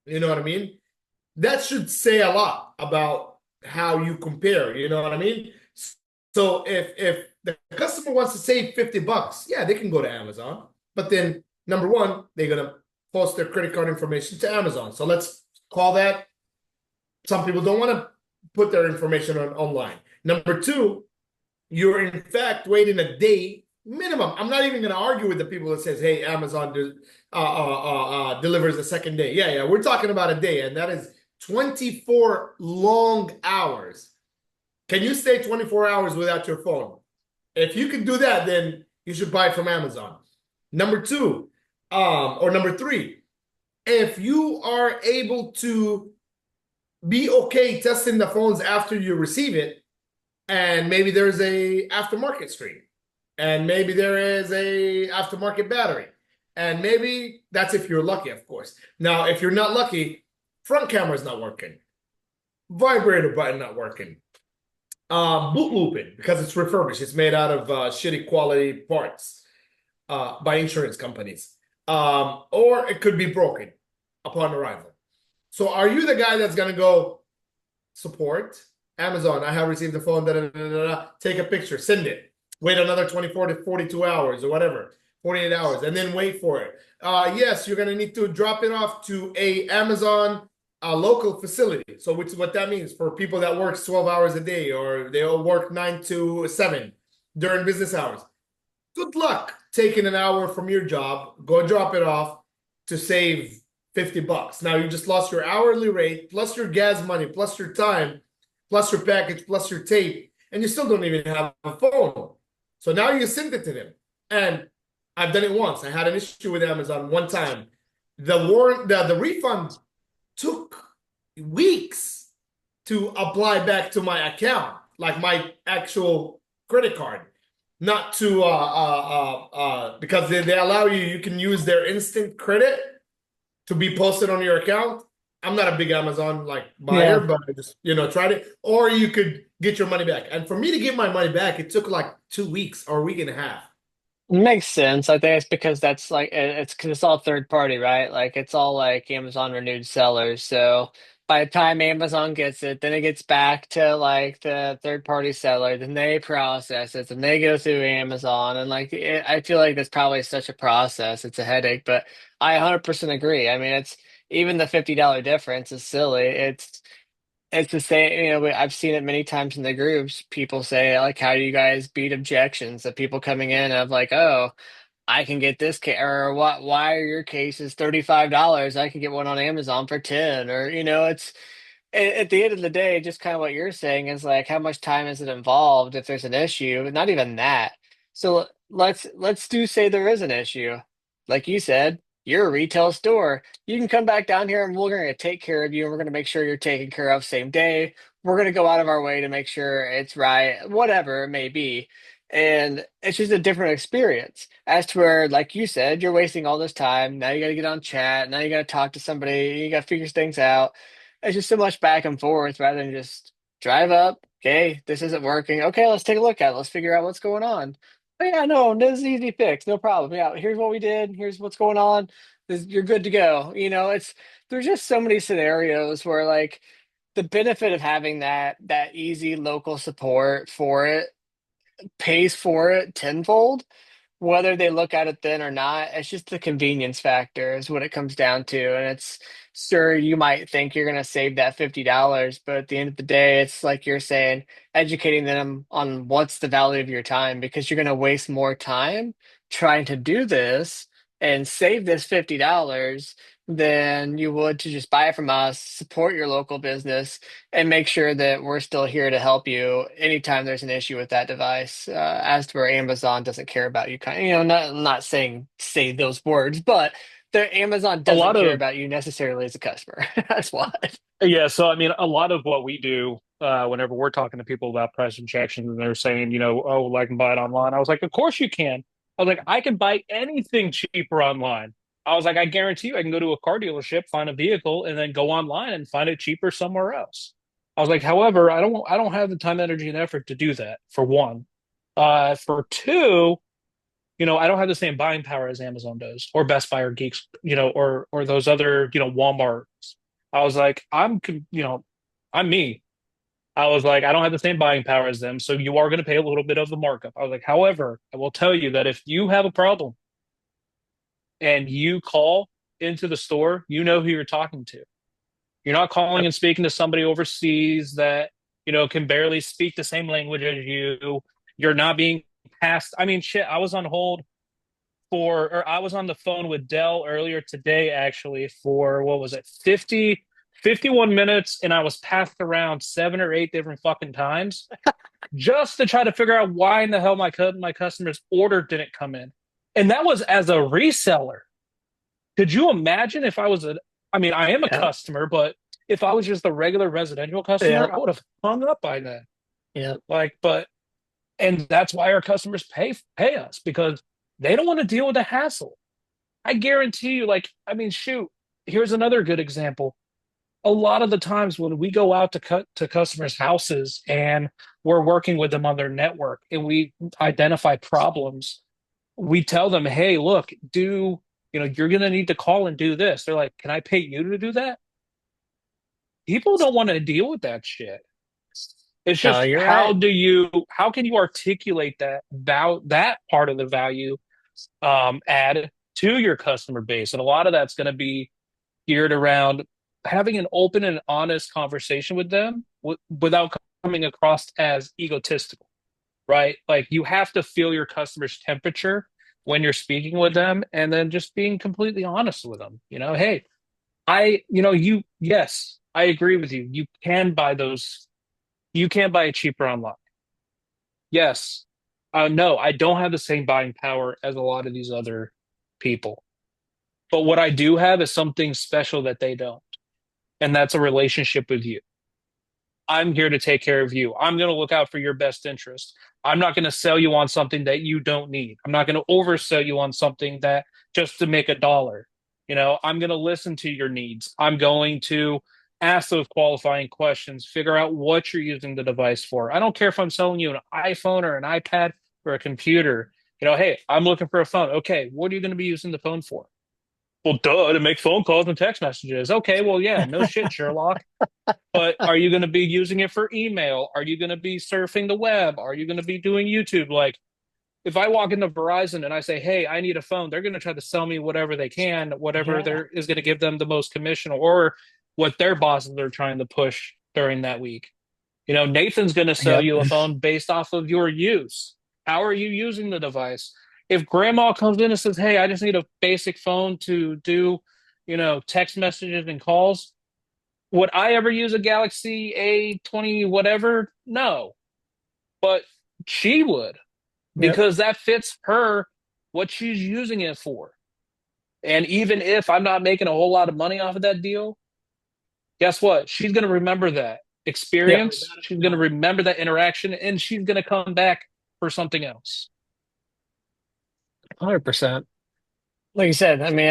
you know what I mean? That should say a lot about how you compare, you know what I mean? So if the customer wants to save $50, yeah, they can go to Amazon. But then number one, they're gonna post their credit card information to Amazon. So let's call that. Some people don't want to put their information online. Number two, you're in fact waiting a day minimum. I'm not even going to argue with the people that says, "Hey, Amazon delivers the second day." Yeah, we're talking about a day, and that is 24 long hours. Can you stay 24 hours without your phone? If you can do that, then you should buy it from Amazon. Number two, or number three, if you are able to be okay testing the phones after you receive it, and maybe there's a aftermarket stream, and maybe there is a aftermarket battery, and maybe that's if you're lucky, of course. Now, if you're not lucky, front camera's not working, vibrator button not working, boot looping because it's refurbished, it's made out of shitty quality parts by insurance companies, or it could be broken upon arrival. So are you the guy that's going to go support Amazon? I have received the phone, take a picture, send it, wait another 24 to 42 hours or whatever, 48 hours, and then wait for it. Yes, you're going to need to drop it off to a Amazon local facility. So what that means for people that work 12 hours a day, or they all work 9 to 7 during business hours. Good luck taking an hour from your job, go drop it off to save $50. Now you just lost your hourly rate, plus your gas money, plus your time, plus your package, plus your tape, and you still don't even have a phone. So now you send it to them. And I've done it once. I had an issue with Amazon one time. The refund took weeks to apply back to my account, like my actual credit card. Not to because they allow you can use their instant credit to be posted on your account. I'm not a big Amazon like buyer, Yeah. but I just tried it. Or you could get your money back. And for me to get my money back, it took like 2 weeks or a week and a half. Makes sense. I think it's because that's like it's because it's all third party, right? Like it's all like Amazon renewed sellers. So by the time Amazon gets it, then it gets back to like the third party seller, then they process it, and they go through Amazon, and like I feel like that's probably such a process. It's a headache, but I 100% agree. I mean, it's even the $50 difference is silly. It's the same, I've seen it many times in the groups. People say, like, how do you guys beat objections of people coming in of like, oh, I can get this case, or what, why are your cases $35? I can get one on Amazon for 10, or, it's at the end of the day, just kind of what you're saying is like, how much time is it involved if there's an issue? Not even that. So let's do say there is an issue. Like you said, you're a retail store. You can come back down here and we're going to take care of you and we're going to make sure you're taken care of same day. We're going to go out of our way to make sure it's right, whatever it may be. And it's just a different experience as to where, like you said, you're wasting all this time. Now you got to get on chat. Now you got to talk to somebody. You got to figure things out. It's just so much back and forth rather than just drive up. Okay, this isn't working. Okay, let's take a look at it. Let's figure out what's going on. Oh, yeah, no, this is easy fix. No problem. Yeah, here's what we did. Here's what's going on. You're good to go. There's just so many scenarios where like the benefit of having that easy local support for it pays for it tenfold, whether they look at it then or not. It's just the convenience factor is what it comes down to. And it's sure you might think you're going to save that $50, but at the end of the day, it's like you're saying, educating them on what's the value of your time because you're going to waste more time trying to do this and save this $50 than you would to just buy it from us, support your local business, and make sure that we're still here to help you anytime there's an issue with that device. As to where Amazon doesn't care about you, not saying say those words, but the Amazon A doesn't lot care of about you necessarily as a customer. That's what. Yeah, so I mean, a lot of what we do whenever we're talking to people about price injections and they're saying, oh, well, I can buy it online. I was like, of course you can. I was like, I can buy anything cheaper online. I was like, I guarantee you, I can go to a car dealership, find a vehicle, and then go online and find it cheaper somewhere else. I was like, however, I don't have the time, energy, and effort to do that. For one, for two, I don't have the same buying power as Amazon does, or Best Buy, or Geeks, or those other, Walmart. I was like, I'm me. I was like, I don't have the same buying power as them, so you are going to pay a little bit of the markup. I was like, however, I will tell you that if you have a problem and you call into the store, you know who you're talking to. You're not calling Yep. and speaking to somebody overseas that, can barely speak the same language as you. You're not being passed. I mean, shit, I was on hold or I was on the phone with Dell earlier today, actually, for what was it, 51 minutes, and I was passed around 7 or 8 different fucking times just to try to figure out why in the hell my customer's order didn't come in. And that was as a reseller. Could you imagine if I mean, I am a Yeah. customer, but if I was just a regular residential Yeah. customer, I would have hung up by then. Yeah. And that's why our customers pay us, because they don't want to deal with the hassle. I guarantee you, like, I mean, shoot, here's another good example. A lot of the times when we go out to customers' houses and we're working with them on their network and we identify problems, we tell them, hey, look, you're going to need to call and do this. They're like, can I pay you to do that? People don't want to deal with that shit. It's No, just you're right. how can you articulate that part of the value add to your customer base? And a lot of that's going to be geared around having an open and honest conversation with them without coming across as egotistical, right? Like, you have to feel your customer's temperature when you're speaking with them, and then just being completely honest with them. Hey, yes, I agree with you. You can buy it cheaper online. Yes. No, I don't have the same buying power as a lot of these other people. But what I do have is something special that they don't. And that's a relationship with you. I'm here to take care of you. I'm going to look out for your best interest. I'm not going to sell you on something that you don't need. I'm not going to oversell you on something that just to make a dollar. I'm going to listen to your needs. I'm going to ask those qualifying questions, figure out what you're using the device for. I don't care if I'm selling you an iPhone or an iPad or a computer. Hey, I'm looking for a phone. Okay, what are you going to be using the phone for? Well, duh, to make phone calls and text messages. Okay, well, yeah, no shit, Sherlock. But are you going to be using it for email? Are you going to be surfing the web? Are you going to be doing YouTube? Like, if I walk into Verizon and I say, hey, I need a phone, they're going to try to sell me whatever they can, whatever Yeah. there is going to give them the most commission, or what their bosses are trying to push during that week. Nathan's going to sell Yep. you a phone based off of your use. How are you using the device? If grandma comes in and says, hey, I just need a basic phone to do, text messages and calls, would I ever use a Galaxy A20 whatever? No, but she would, Yep. because that fits her, what she's using it for. And even if I'm not making a whole lot of money off of that deal, guess what? She's going to remember that Yep. experience. She's going to remember that interaction, and she's going to come back for something else. 100%. Like you said, I mean,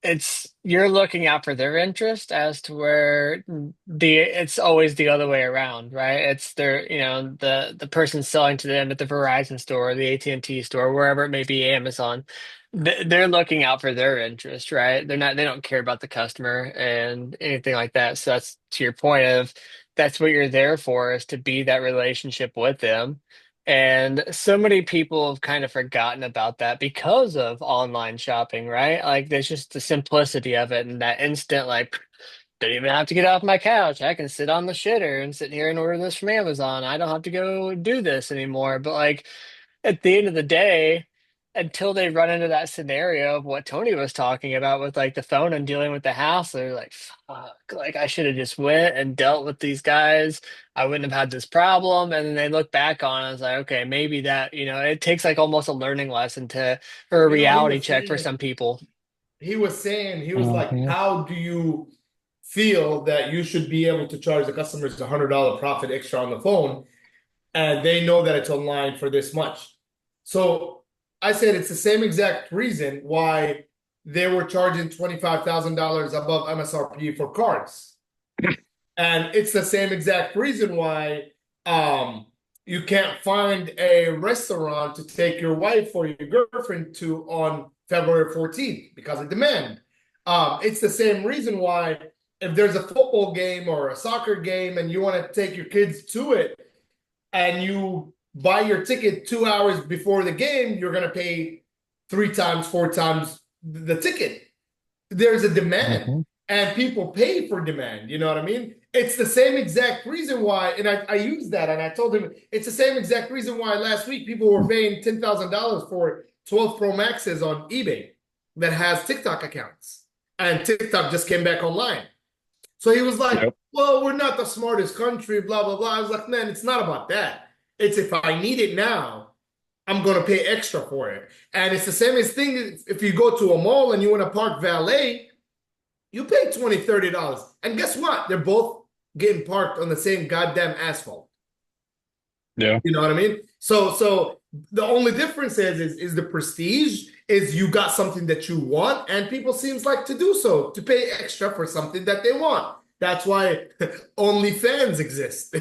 it's you're looking out for their interest as to where it's always the other way around, right? It's their, the person selling to them at the Verizon store, the AT&T store, wherever it may be, Amazon. They're looking out for their interest, right? They don't care about the customer and anything like that. So that's to your point of that's what you're there for, is to be that relationship with them. And so many people have kind of forgotten about that because of online shopping, right? Like there's just the simplicity of it and that instant, like, don't even have to get off my couch. I can sit on the shitter and sit here and order this from Amazon. I don't have to go do this anymore. But like at the end of the day, until they run into that scenario of what Tony was talking about with like the phone and dealing with the house, they're like, fuck, like I should have just went and dealt with these guys. I wouldn't have had this problem. And then they look back on it and it's like, okay, maybe that, it takes like almost a learning lesson or a He reality was check for saying, some people. he was saying, he was like, Mhm. how do you feel that you should be able to charge the customers $100 profit extra on the phone, and they know that it's online for this much. So I said it's the same exact reason why they were charging $25,000 above MSRP for cards. And it's the same exact reason why you can't find a restaurant to take your wife or your girlfriend to on February 14th because of demand. It's the same reason why if there's a football game or a soccer game and you want to take your kids to it and you buy your ticket 2 hours before the game, you're going to pay 3 times, 4 times the ticket. There's a demand and people pay for demand. You know what I mean? It's the same exact reason why, and I used that and I told him it's the same exact reason why last week people were paying $10,000 for 12 Pro Maxes on eBay that has TikTok accounts, and TikTok just came back online. So he was like, well, we're not the smartest country, blah, blah, blah. I was like, man, it's not about that. It's if I need it now, I'm going to pay extra for it. And it's the same as thing if you go to a mall and you want to park valet, you pay $20, $30. And guess what? They're both getting parked on the same goddamn asphalt. Yeah. You know what I mean? So the only difference is the prestige is you got something that you want, and people seems like to do so, to pay extra for something that they want. That's why OnlyFans exist.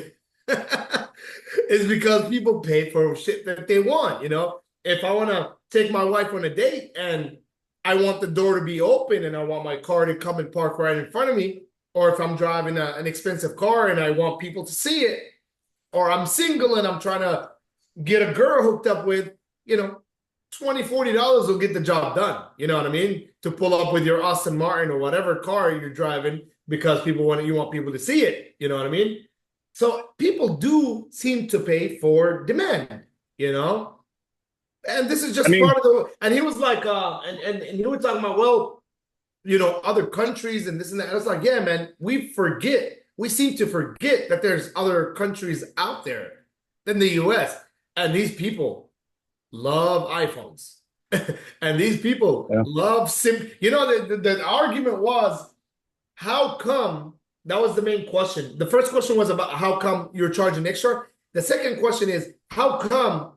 Is because people pay for shit that they want, you know? If I want to take my wife on a date and I want the door to be open and I want my car to come and park right in front of me, or if I'm driving an expensive car and I want people to see it, or I'm single and I'm trying to get a girl hooked up with, you know, $20, $40 will get the job done. You know what I mean? To pull up with your Aston Martin or whatever car you're driving because you want people to see it. You know what I mean? So people do seem to pay for demand, you know? And this is just part of the, and he was like, and he was talking about, well, you know, other countries and this and that. I was like, yeah, man, we seem to forget that there's other countries out there than the US. And these people love iPhones. And these people love you know, the argument was, how come, that was the main question. The first question was about how come you're charging extra. The second question is, how come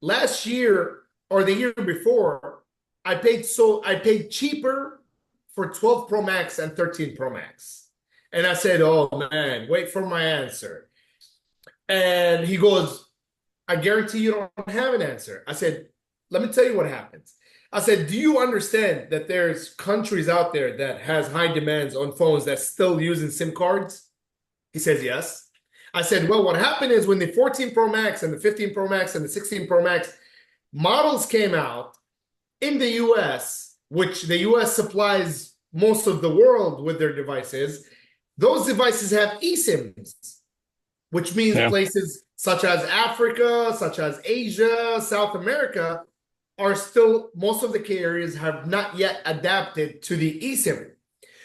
last year or the year before, I paid cheaper for 12 Pro Max and 13 Pro Max. And I said, oh man, wait for my answer. And he goes, I guarantee you don't have an answer. I said, let me tell you what happens. I said, do you understand that there's countries out there that has high demands on phones that's still using SIM cards? He says, yes. I said, well, what happened is when the 14 Pro Max and the 15 Pro Max and the 16 Pro Max models came out in the US, which the US supplies most of the world with their devices, those devices have eSIMs, which means places such as Africa, such as Asia, South America, are still, most of the carriers have not yet adapted to the eSIM.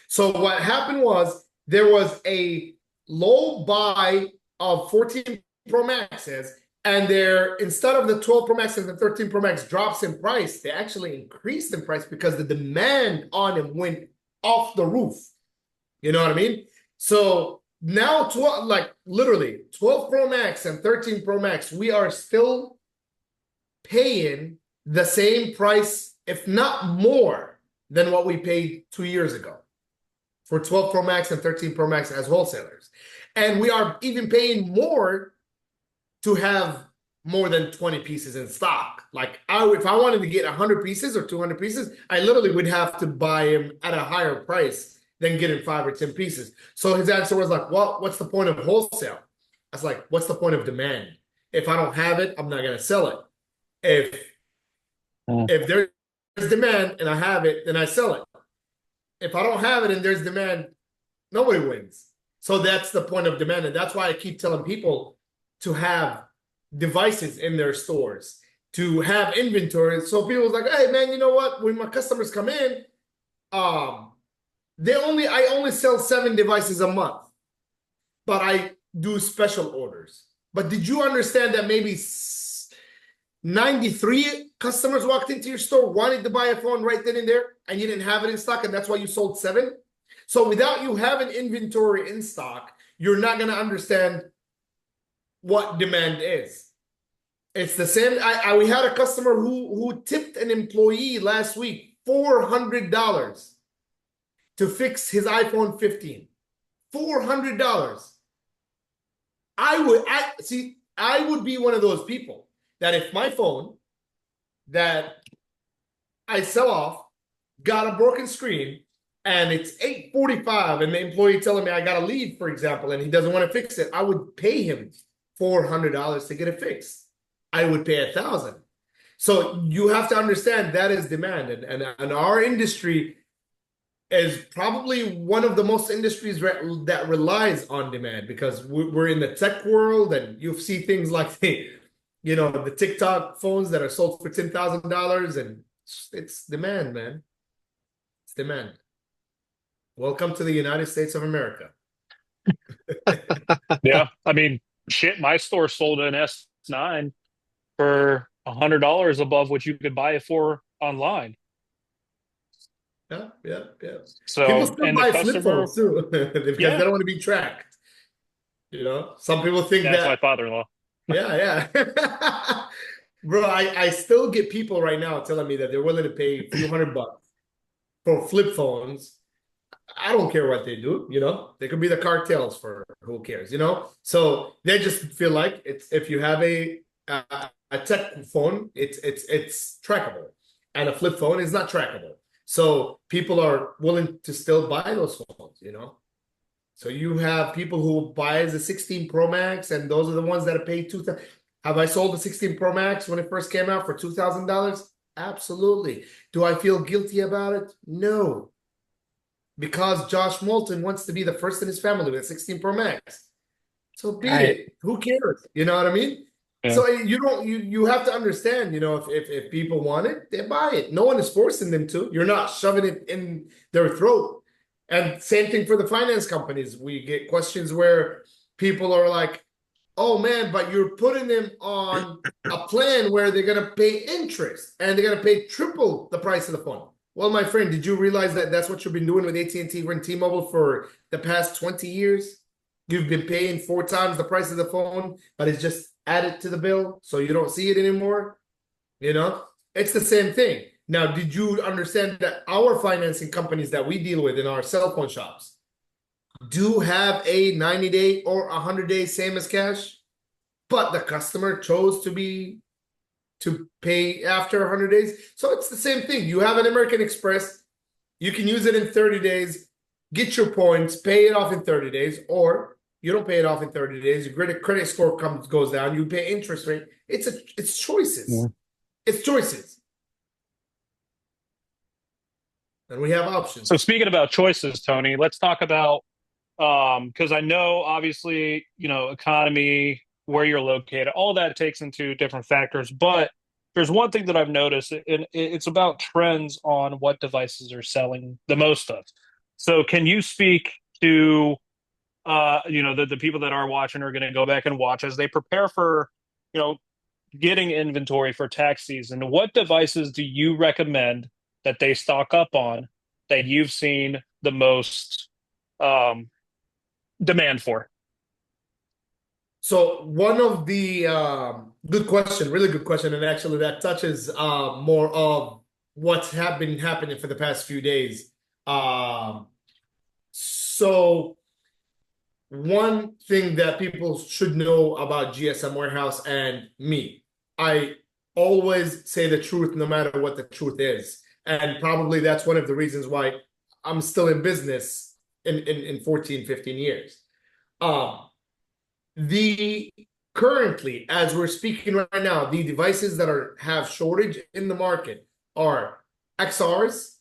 So what happened was there was a low buy of 14 Pro Maxes, and instead of the 12 Pro Max and the 13 Pro Max drops in price, they actually increased in price because the demand on them went off the roof. You know what I mean? So now, literally 12 Pro Max and 13 Pro Max, we are still paying the same price, if not more, than what we paid 2 years ago for 12 Pro Max and 13 Pro Max as wholesalers. And we are even paying more to have more than 20 pieces in stock. Like if I wanted to get 100 pieces or 200 pieces, I literally would have to buy them at a higher price than getting 5 or 10 pieces. So his answer was like, well, what's the point of wholesale? I was like, what's the point of demand? If I don't have it, I'm not going to sell it. If there's demand and I have it, then I sell it. If I don't have it and there's demand, nobody wins. So that's the point of demand. And that's why I keep telling people to have devices in their stores, to have inventory. So people's like, hey man, you know what? When my customers come in, I only sell 7 devices a month, but I do special orders. But did you understand that maybe 93 customers walked into your store, wanted to buy a phone right then and there, and you didn't have it in stock, and that's why you sold 7? So without you having inventory in stock, you're not going to understand what demand is. It's the same. We had a customer who tipped an employee last week $400 to fix his iPhone 15. $400. I would be one of those people that if my phone that I sell off got a broken screen and it's 8:45 and the employee telling me I gotta leave, for example, and he doesn't want to fix it, I would pay him $400 to get it fixed. I would pay $1,000. So you have to understand that is demand, and our industry is probably one of the most industries that relies on demand, because we're in the tech world, and you see things like the TikTok phones that are sold for $10,000, and it's demand, man. It's demand. Welcome to the United States of America. Yeah, I mean, shit, my store sold an S9 for $100 above what you could buy it for online. Yeah, yeah, yeah. People So, still and the buy flip customer, phones too because they yeah, don't want to be tracked. Some people think that's my that. father-in-law. Yeah, yeah. Bro, I still get people right now telling me that they're willing to pay a few $100 for flip phones. I don't care what they do, They could be the cartels, for who cares, So they just feel like it's if you have a tech phone, it's trackable, and a flip phone is not trackable. So people are willing to still buy those phones. So you have people who buy the 16 Pro Max, and those are the ones that are paid $2,000. Have I sold the 16 Pro Max when it first came out for $2,000? Absolutely. Do I feel guilty about it? No. Because Josh Moulton wants to be the first in his family with a 16 Pro Max. So be Right. it. Who cares? You know what I mean? Yeah. So you have to understand, if people want it, they buy it. No one is forcing them to. You're not shoving it in their throat. And same thing for the finance companies. We get questions where people are like, oh man, but you're putting them on a plan where they're going to pay interest and they're going to pay triple the price of the phone. Well, my friend, did you realize that that's what you've been doing with AT&T and T-Mobile for the past 20 years? You've been paying 4 times the price of the phone, but it's just added to the bill, so you don't see it anymore. It's the same thing. Now, did you understand that our financing companies that we deal with in our cell phone shops do have a 90-day or 100-day same as cash, but the customer chose to pay after 100 days? So it's the same thing. You have an American Express, you can use it in 30 days, get your points, pay it off in 30 days, or you don't pay it off in 30 days, your credit score goes down, you pay interest rate. It's choices. Yeah. It's choices. And we have options. So speaking about choices, Tony, let's talk about because I know obviously, economy, where you're located, all that takes into different factors, but there's one thing that I've noticed, and it's about trends on what devices are selling the most of. So can you speak to the people that are watching are going to go back and watch as they prepare for, getting inventory for tax season? What devices do you recommend that they stock up on that you've seen the most demand for? So one of the good question, really good question, and actually that touches more of what's been happening for the past few days. So one thing that people should know about GSM Warehouse and me, I always say the truth no matter what the truth is. And probably that's one of the reasons why I'm still in business in 14, 15 years. Currently, as we're speaking right now, the devices that have shortage in the market are XRs,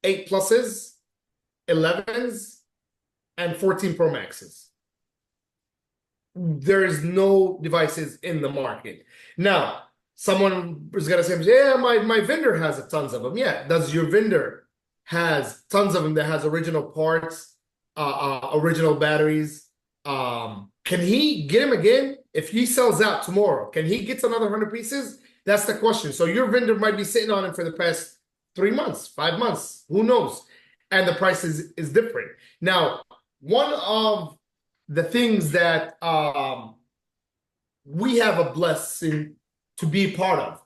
8 Pluses, 11s, and 14 Pro Maxes. There is no devices in the market. Now, someone is going to say, yeah, my vendor has tons of them. Yeah, does your vendor has tons of them that has original parts, original batteries? Can he get him again? If he sells out tomorrow, can he get another 100 pieces? That's the question. So your vendor might be sitting on him for the past 3 months, 5 months, who knows? and the price is different. Now, one of the things that we have a blessing to be part of,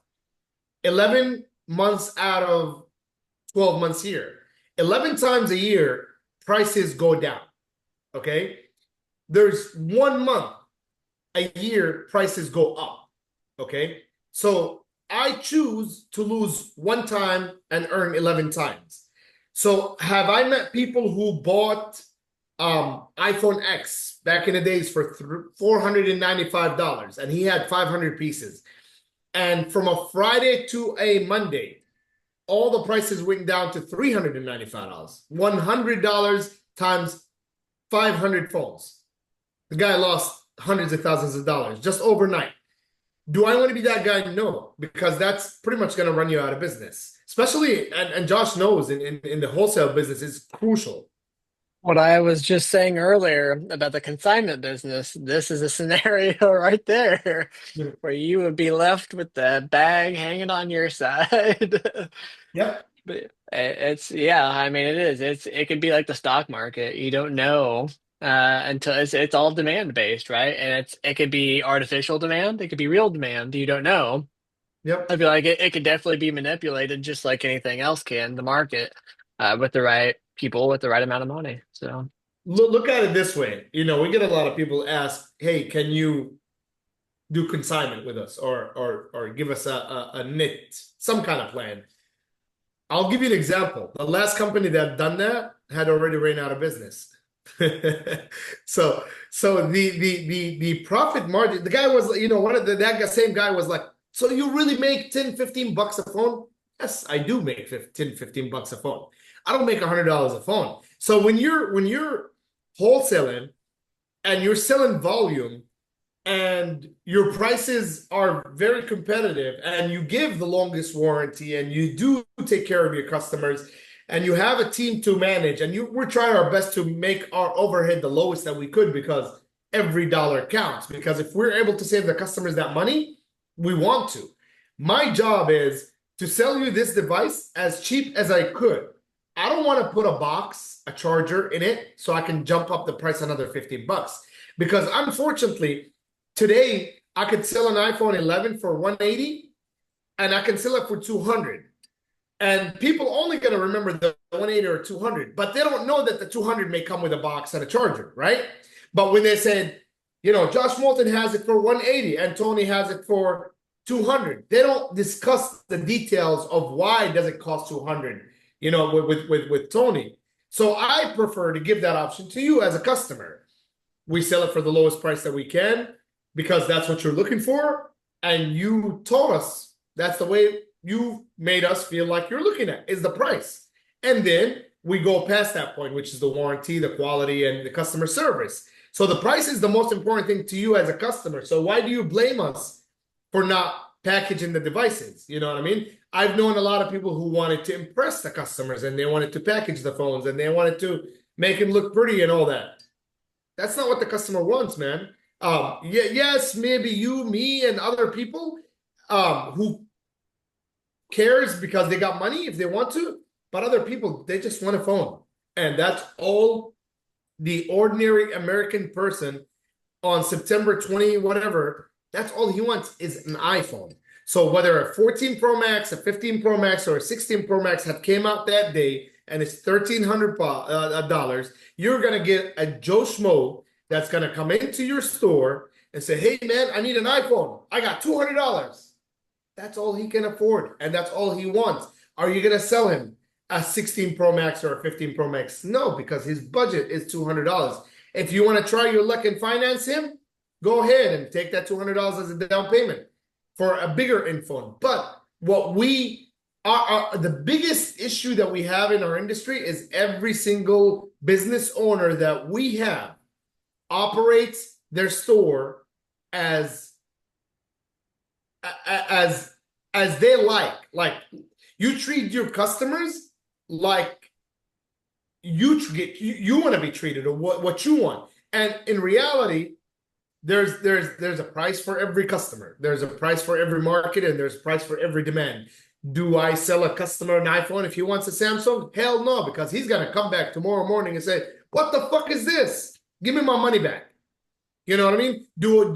11 months out of 12 months here, 11 times a year, prices go down. Okay, there's 1 month a year prices go up. Okay, so I choose to lose 1 time and earn 11 times. So have I met people who bought iPhone X back in the days for $495 and he had 500 pieces, and from a Friday to a Monday all the prices went down to $395. $100 times 500 phones. The guy lost hundreds of thousands of dollars just overnight. Do I want to be that guy? No, because that's pretty much going to run you out of business. Especially, and Josh knows in the wholesale business is crucial. What I was just saying earlier about the consignment business, this is a scenario right there where you would be left with the bag hanging on your side. Yep. But it's yeah, I mean it is. It could be like the stock market. You don't know until it's all demand based, right? And it could be artificial demand, it could be real demand. You don't know. I Yep. feel like it could definitely be manipulated just like anything else can, the market, with the right people with the right amount of money. So Look at it this way. We get a lot of people ask, "Hey, can you do consignment with us, or give us a knit, some kind of plan?" I'll give you an example. The last company that done that had already ran out of business. So the profit margin, the guy was, one of same guy was like, "So you really make 10, 15 bucks a phone?" Yes, I do make 10, 15 bucks a phone. I don't make $100 a phone. So when you're wholesaling and you're selling volume and your prices are very competitive and you give the longest warranty and you do take care of your customers and you have a team to manage, and we're trying our best to make our overhead the lowest that we could, because every dollar counts. Because if we're able to save the customers that money, we want to. My job is to sell you this device as cheap as I could. I don't want to put a box, a charger in it so I can jump up the price another 15 bucks. Because unfortunately, today I could sell an iPhone 11 for 180 and I can sell it for 200. And people only going to remember the 180 or 200, but they don't know that the 200 may come with a box and a charger, right? But when they said, Josh Moulton has it for 180 and Tony has it for 200, they don't discuss the details of why does it cost 200, with Tony. So I prefer to give that option to you as a customer. We sell it for the lowest price that we can because that's what you're looking for. And you told us that's the way you made us feel like you're looking at is the price. And then we go past that point, which is the warranty, the quality, and the customer service. So the price is the most important thing to you as a customer. So why do you blame us for not packaging the devices? You know what I mean? I've known a lot of people who wanted to impress the customers and they wanted to package the phones and they wanted to make them look pretty and all that. That's not what the customer wants, man. Yes, maybe you, me, and other people who cares because they got money if they want to, but other people, they just want a phone. And that's all the ordinary American person on September 20, whatever, that's all he wants is an iPhone. So whether a 14 Pro Max, a 15 Pro Max, or a 16 Pro Max had came out that day and it's $1,300, you're going to get a Joe Schmo that's going to come into your store and say, "Hey, man, I need an iPhone. I got $200. That's all he can afford, and that's all he wants. Are you going to sell him a 16 Pro Max or a 15 Pro Max? No, because his budget is $200. If you want to try your luck and finance him, go ahead and take that $200 as a down payment for a bigger phone. But what we are, the biggest issue that we have in our industry is every single business owner that we have operates their store as they like you treat your customers like you want to be treated, or what you want. And in reality, there's a price for every customer, there's a price for every market, and there's a price for every demand. Do I sell a customer an iPhone if he wants a Samsung? Hell no, because he's gonna come back tomorrow morning and say, "What the fuck is this? Give me my money back." You know what I mean? Do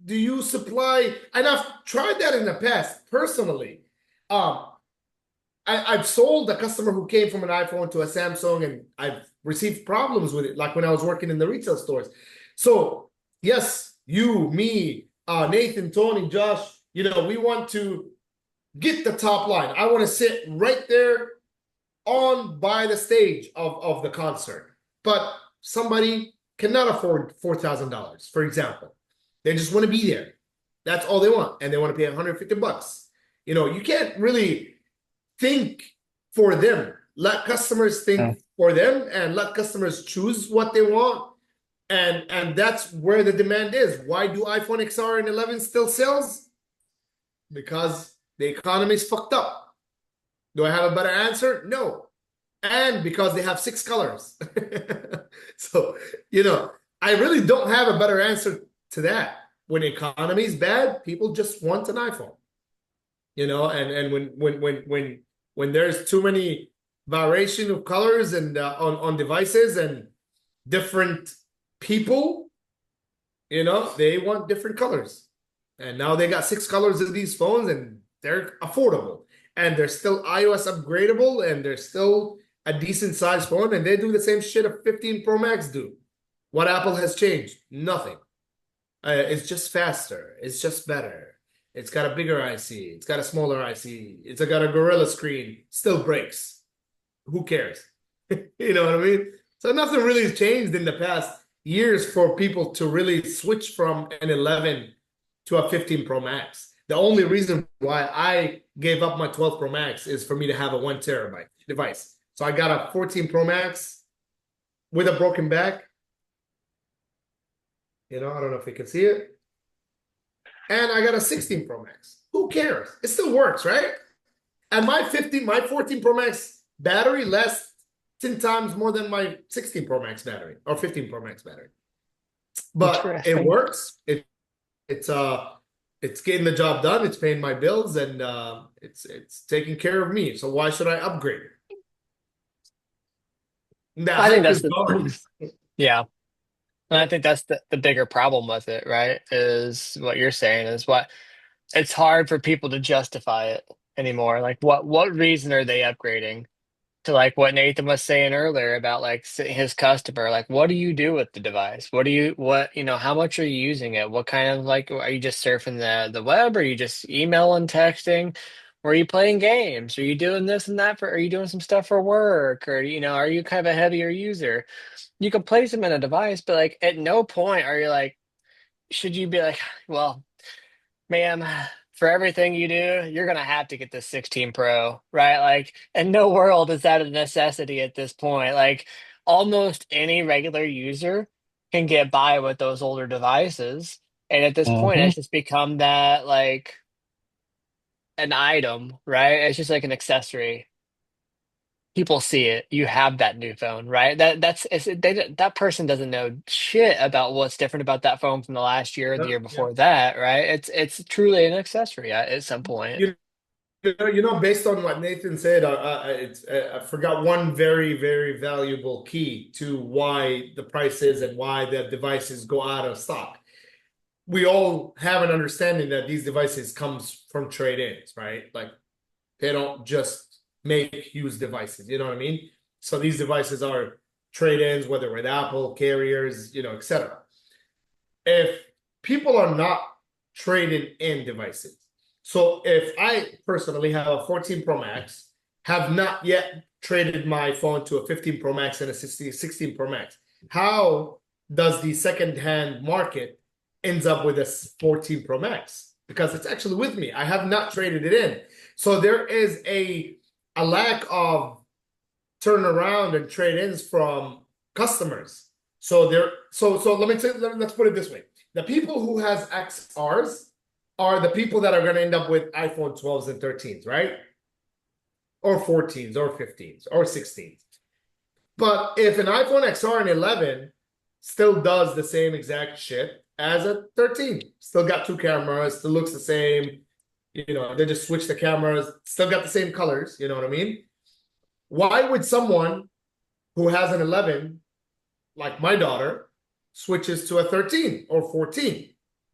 you supply? And I've tried that in the past personally. Um, I've sold a customer who came from an iPhone to a Samsung, and I've received problems with it, like when I was working in the retail stores. So yes, you, me, Nathan, Tony, Josh, we want to get the top line. I want to sit right there on by the stage of the concert. But somebody cannot afford $4,000, for example. They just want to be there. That's all they want. And they want to pay $150. You can't really think for them. Let customers think for them and let customers choose what they want. And that's where the demand is. Why do iPhone XR and 11 still sells? Because the economy is fucked up. Do I have a better answer? No. And because they have 6 colors. So, I really don't have a better answer to that. When the economy is bad, people just want an iPhone. And when there's too many variation of colors and on devices and different people, they want different colors. And now they got 6 colors of these phones, and they're affordable, and they're still iOS upgradable, and they're still a decent sized phone, and they do the same shit a 15 Pro Max do. What Apple has changed? Nothing. It's just faster. It's just better. It's got a bigger IC. It's got a smaller IC. It's got a Gorilla screen. Still breaks. Who cares? You know what I mean? So nothing really has changed in the past years for people to really switch from an 11 to a 15 Pro Max. The only reason why I gave up my 12 Pro Max is for me to have a 1 terabyte device. So I got a 14 Pro Max with a broken back. I don't know if you can see it. And I got a 16 Pro Max. Who cares? It still works, right? And my 14 Pro Max battery lasts 10 times more than my 16 Pro Max battery or 15 Pro Max battery. But it works. It's getting the job done. It's paying my bills, and it's taking care of me. So why should I upgrade it? I think that's yeah. And I think that's the bigger problem with it, right? Is what you're saying is what it's hard for people to justify it anymore. Like what reason are they upgrading? To like what Nathan was saying earlier about like his customer, like what do you do with the device? How much are you using it? What kind of like are you just surfing the web? Are you just emailing, texting? Or are you playing games? Are you doing this and that are you doing some stuff for work? Or are you kind of a heavier user? You can place them in a device, but like at no point are you like, should you be like, well, ma'am, for everything you do, you're gonna have to get the 16 Pro, right? Like, in no world is that a necessity at this point. Like, almost any regular user can get by with those older devices. And at this point, it's just become that like an item, right? It's just like an accessory. People see it. You have that new phone, right? That person doesn't know shit about what's different about that phone from the last year or the year before that, right? It's truly an accessory at some point. Based on what Nathan said, I forgot one very, very valuable key to why the price is and why the devices go out of stock. We all have an understanding that these devices comes from trade-ins, right? Like they don't just make used devices, you know what I mean? So these devices are trade-ins, whether with Apple, carriers, etc. If people are not trading in devices, so if I personally have a 14 Pro Max, have not yet traded my phone to a 15 Pro Max and a 16 Pro Max, how does the second-hand market ends up with a 14 Pro Max? Because it's actually with me. I have not traded it in. So there is a lack of turnaround and trade-ins from customers. So let's put it this way. The people who has XRs are the people that are going to end up with iPhone 12s and 13s, right? Or 14s or 15s or 16s. But if an iPhone XR and 11 still does the same exact shit as a 13, still got 2 cameras, still looks the same, They just switch the cameras, still got the same colors, you know what I mean? Why would someone who has an 11, like my daughter, switches to a 13 or 14?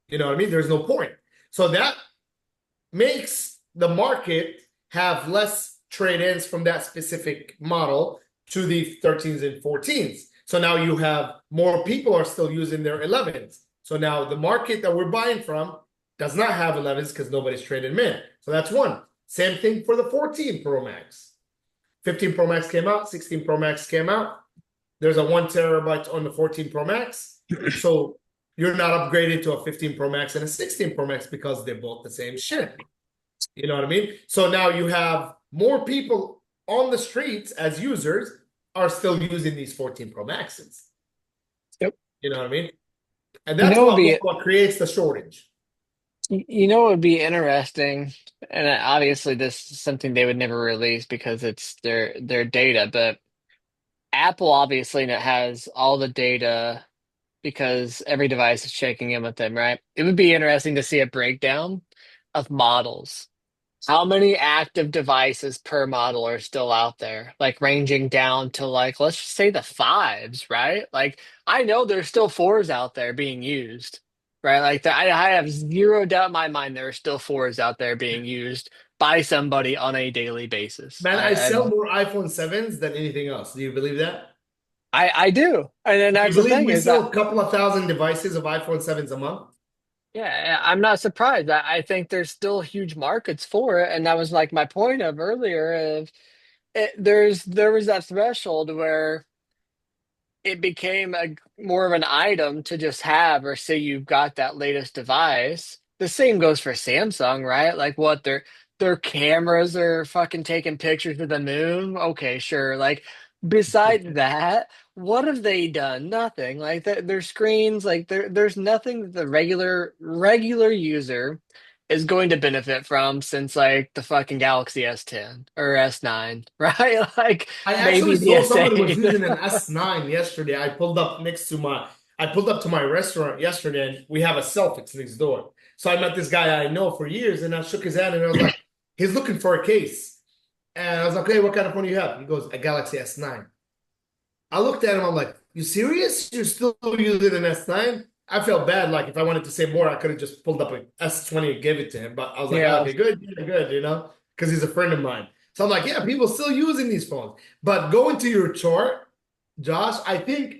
You know what I mean? There's no point. So that makes the market have less trade-ins from that specific model to the 13s and 14s. So now you have more people are still using their 11s. So now the market that we're buying from does not have 11s because nobody's trading them in. So that's one. Same thing for the 14 Pro Max. 15 Pro Max came out, 16 Pro Max came out. There's a 1 terabyte on the 14 Pro Max. So you're not upgraded to a 15 Pro Max and a 16 Pro Max because they're both the same shit. You know what I mean? So now you have more people on the streets as users are still using these 14 Pro Maxes. Yep. You know what I mean? And You that's know, what would be what creates the shortage. what would be interesting, and obviously this is something they would never release because it's their data, but Apple obviously has all the data because every device is checking in with them, right? It would be interesting to see a breakdown of models. How many active devices per model are still out there? Like ranging down to like, let's just say the fives, right? Like I know there's still fours out there being used, right? Like I have zero doubt in my mind there are still fours out there being used by somebody on a daily basis. Man, I I sell more iPhone 7s than anything else. Do you believe that? I do, and then Do you that's the believe thing we is that sell a couple of thousand devices of iPhone 7s a month? yeah, I'm not surprised. I think there's still huge markets for it, and that was like my point of earlier. Of there was that threshold where it became a more of an item to just have or say you've got that latest device. The same goes for Samsung, right? Like what their cameras are fucking taking pictures of the moon. Okay, sure. Like beside that, what have they done? Nothing. Like their screens, like there's nothing that the regular user is going to benefit from since like the fucking Galaxy S10 or S9, right? Like I actually maybe the saw somebody was S8. using an S9 yesterday. I pulled up to my restaurant yesterday and we have a Celtics next door. So I met this guy I know for years and I shook his hand and I was like, he's looking for a case. And I was like, hey, what kind of phone do you have? He goes, a Galaxy S9. I looked at him, I'm like, you serious? You're still using an S9? I felt bad. Like if I wanted to say more, I could have just pulled up an S20 and gave it to him. But I was like, oh, Yeah. okay, good, yeah, good, because he's a friend of mine. So I'm like, yeah, people still using these phones. But going to your chart, Josh, I think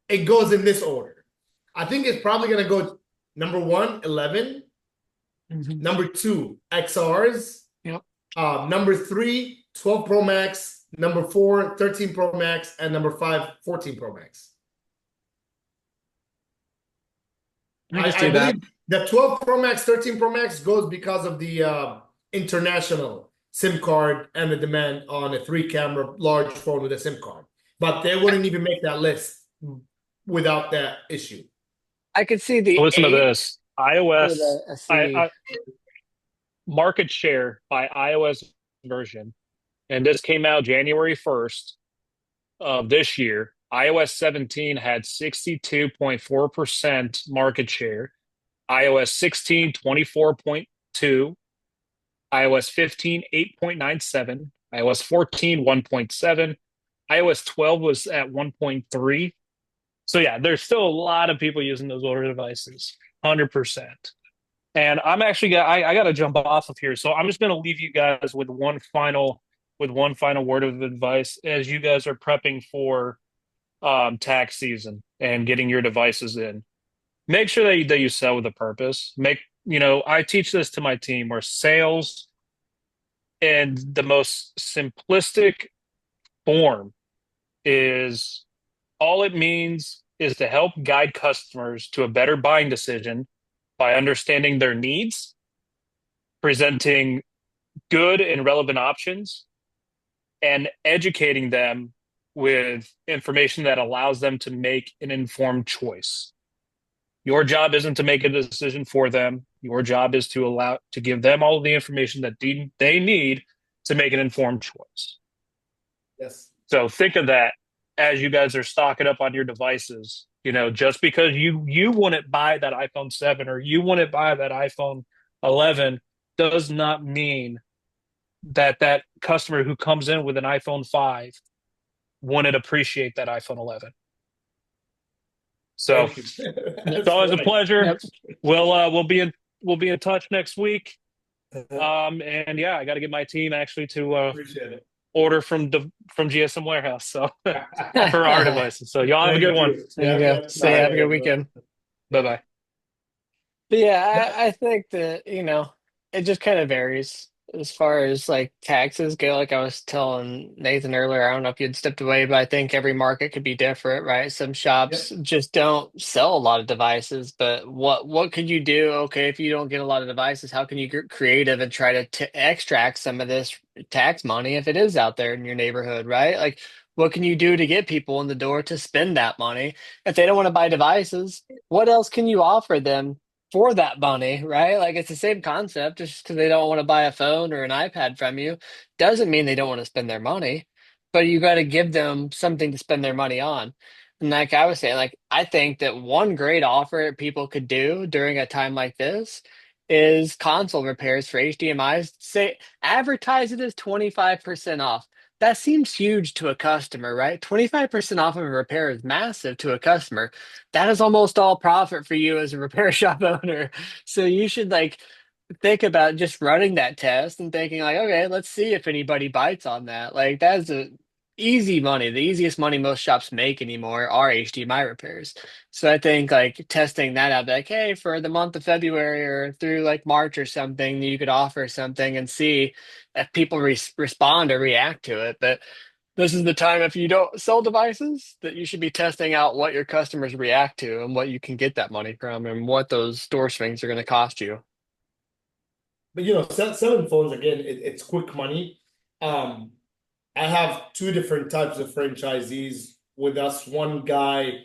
it goes in this order. I think it's probably gonna go number one, 11, Mhm. number two, XRs, Yep. number three, 12 Pro Max, number four, 13 Pro Max, and number five, 14 Pro Max. I can I see that. believe the 12 Pro Max, 13 Pro Max goes because of the international SIM card and the demand on a three-camera large phone with a SIM card. But they wouldn't even make that list without that issue. I could see So the listen to eight this. or iOS, the SE. I market share by iOS version, and this came out January 1st of this year. iOS 17 had 62.4% market share. iOS 16, 24.2. iOS 15, 8.97. iOS 14, 1.7. iOS 12 was at 1.3. So yeah, there's still a lot of people using those older devices, 100%. And I'm actually I got to jump off of here, so I'm just going to leave you guys with one final word of advice as you guys are prepping for tax season and getting your devices in. Make sure that you sell with a purpose. I teach this to my team where sales in the most simplistic form is all it means is to help guide customers to a better buying decision by understanding their needs, presenting good and relevant options, and educating them with information that allows them to make an informed choice. Your job isn't to make a decision for them. Your job is to give them all of the information that they need to make an informed choice. Yes. So think of that as you guys are stocking up on your devices. Just because you wouldn't buy that iPhone 7 or you wouldn't buy that iPhone 11 does not mean that that customer who comes in with an iPhone 5 wouldn't appreciate that iPhone 11. So Thank you. it's That's always a right. pleasure. Yep. We'll be in touch next week. And yeah, I got to get my team actually to Appreciate it. order from GSM Warehouse, so for our There devices. So y'all have a good Thank one. you. you Yeah, go. yeah. Say have a good Bye. weekend. Bye bye. But yeah, I think that, it just kind of varies as far as like taxes go. Like I was telling Nathan earlier, I don't know if you'd stepped away, but I think every market could be different, right? Some shops Yep. just don't sell a lot of devices, but what could you do? Okay, if you don't get a lot of devices, how can you get creative and try to extract some of this tax money if it is out there in your neighborhood, right? Like what can you do to get people in the door to spend that money? If they don't want to buy devices, what else can you offer them for that money, right? Like it's the same concept. Just because they don't want to buy a phone or an iPad from you doesn't mean they don't want to spend their money, but you got to give them something to spend their money on. And like I was saying, like I think that one great offer people could do during a time like this is console repairs for HDMIs. Say advertise it as 25% off. That seems huge to a customer, right? 25% off of a repair is massive to a customer. That is almost all profit for you as a repair shop owner. So you should like think about just running that test and thinking like, okay, let's see if anybody bites on that. Like that's a easy money. The easiest money most shops make anymore are HDMI repairs. So I think like testing that out, like, hey, for the month of February or through like March or something, you could offer something and see if people respond or react to it. But this is the time if you don't sell devices that you should be testing out what your customers react to and what you can get that money from and what those store swings are going to cost you. But selling phones again, it's quick money. Um, I have two different types of franchisees with us. One guy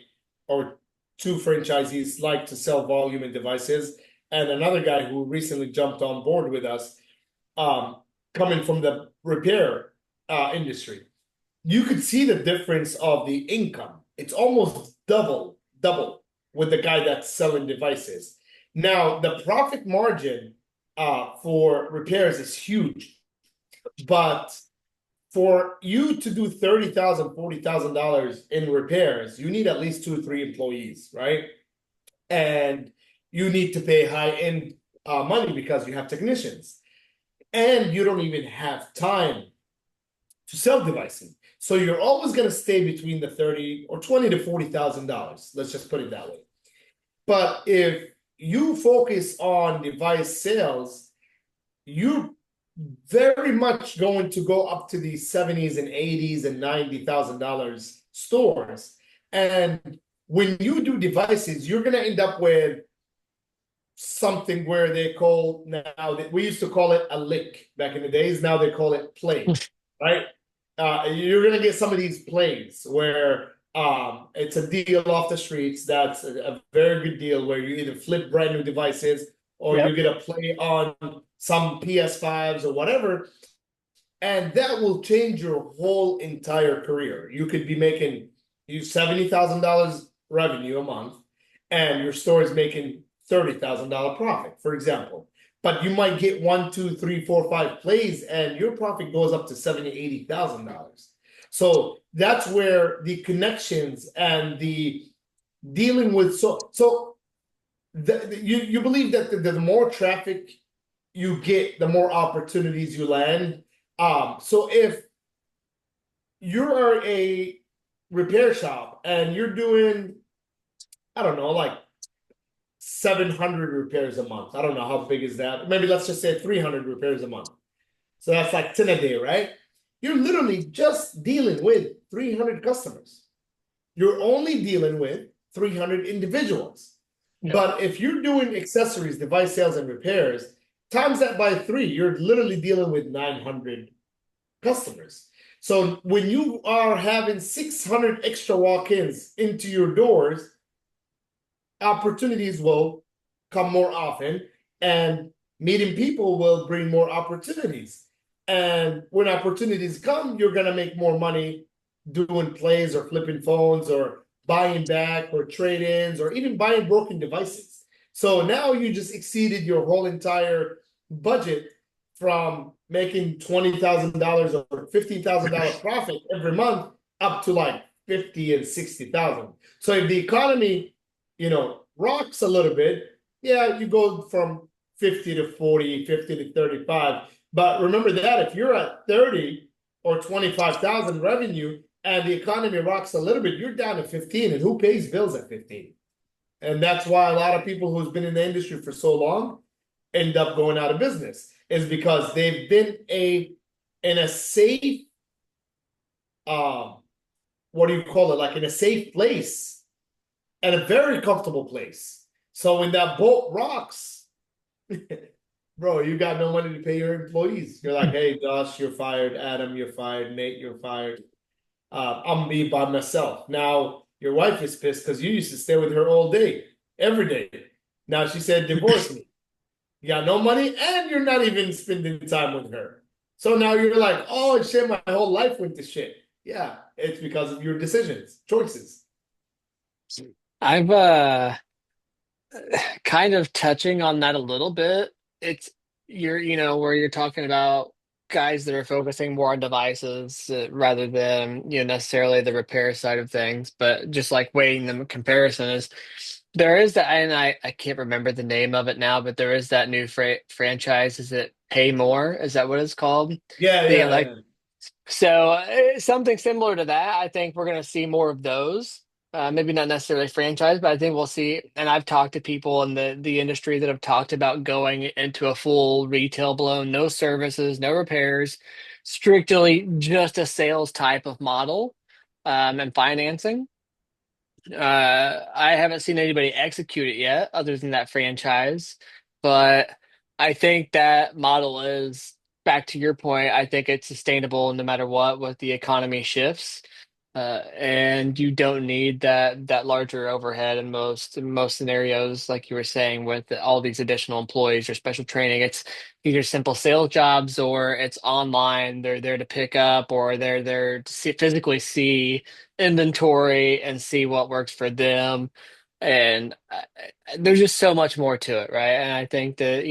or two franchisees like to sell volume and devices, and another guy who recently jumped on board with us, um, coming from the repair industry. You could see the difference of the income. It's almost double with the guy that's selling devices. Now, the profit margin for repairs is huge, but for you to do $30,000, $40,000 in repairs, you need at least 2 or 3 employees, right? And you need to pay high-end money because you have technicians, and you don't even have time to sell devices. So you're always going to stay between the 30 or 20 to $40,000. Let's just put it that way. But if you focus on device sales, you're very much going to go up to the 70s and 80s and $90,000 stores. And when you do devices, you're going to end up with something where they call now that we used to call it a lick back in the days. Now they call it play, right? You're gonna get some of these plays where it's a deal off the streets that's a very good deal where you either flip brand new devices or Yep. you get a play on some PS5s or whatever, and that will change your whole entire career. You could be making you $70,000 revenue a month, and your store is making $30,000 profit, for example. But you might get 1, 2, 3, 4, 5 plays, and your profit goes up to $70,000, $80,000. So that's where the connections and the dealing with you believe that the more traffic you get, the more opportunities you land. So if you are a repair shop and you're doing, I don't know, like 700 repairs a month. I don't know how big is that. Maybe let's just say 300 repairs a month. So that's like 10 a day, right? You're literally just dealing with 300 customers. You're only dealing with 300 individuals. Yep. But if you're doing accessories, device sales, and repairs, times that by 3, you're literally dealing with 900 customers. So when you are having 600 extra walk-ins into your doors, opportunities will come more often, and meeting people will bring more opportunities. And when opportunities come, you're going to make more money doing plays or flipping phones or buying back or trade-ins or even buying broken devices. So now you just exceeded your whole entire budget from making $20,000 or $15,000 profit every month up to like 50 and 60,000. So if the economy, rocks a little bit, yeah, you go from 50 to 40, 50 to 35. But remember that if you're at 30 or 25,000 revenue and the economy rocks a little bit, you're down to 15. And who pays bills at 15? And that's why a lot of people who's been in the industry for so long end up going out of business, is because they've been in a safe what do you call it, like in a safe place and a very comfortable place. So when that boat rocks, bro, you got no money to pay your employees. You're like, hey, Josh, you're fired. Adam, you're fired. Nate, you're fired. I'm me by myself. Now your wife is pissed because you used to stay with her all day, every day. Now she said, divorce me. You got no money and you're not even spending time with her. So now you're like, oh shit, my whole life went to shit. Yeah, it's because of your decisions, choices. I've kind of touching on that a little bit. It's where you're talking about guys that are focusing more on devices rather than necessarily the repair side of things, but just like weighing them in comparison is there is that, and I can't remember the name of it now, but there is that new franchise. Is it Pay More? Is that what it's called? Yeah, The yeah, like yeah. so something similar to that. I think we're going to see more of those. Maybe not necessarily franchise, but I think we'll see. And I've talked to people in the industry that have talked about going into a full retail blown, no services, no repairs, strictly just a sales type of model, and financing. I haven't seen anybody execute it yet, other than that franchise. But I think that model is, back to your point, I think it's sustainable no matter what the economy shifts. And you don't need that larger overhead in most scenarios, like you were saying, with all these additional employees or special training. It's either simple sales jobs or it's online. They're there to pick up, or they're there to physically see inventory and see what works for them. And there's just so much more to it, right? And I think that,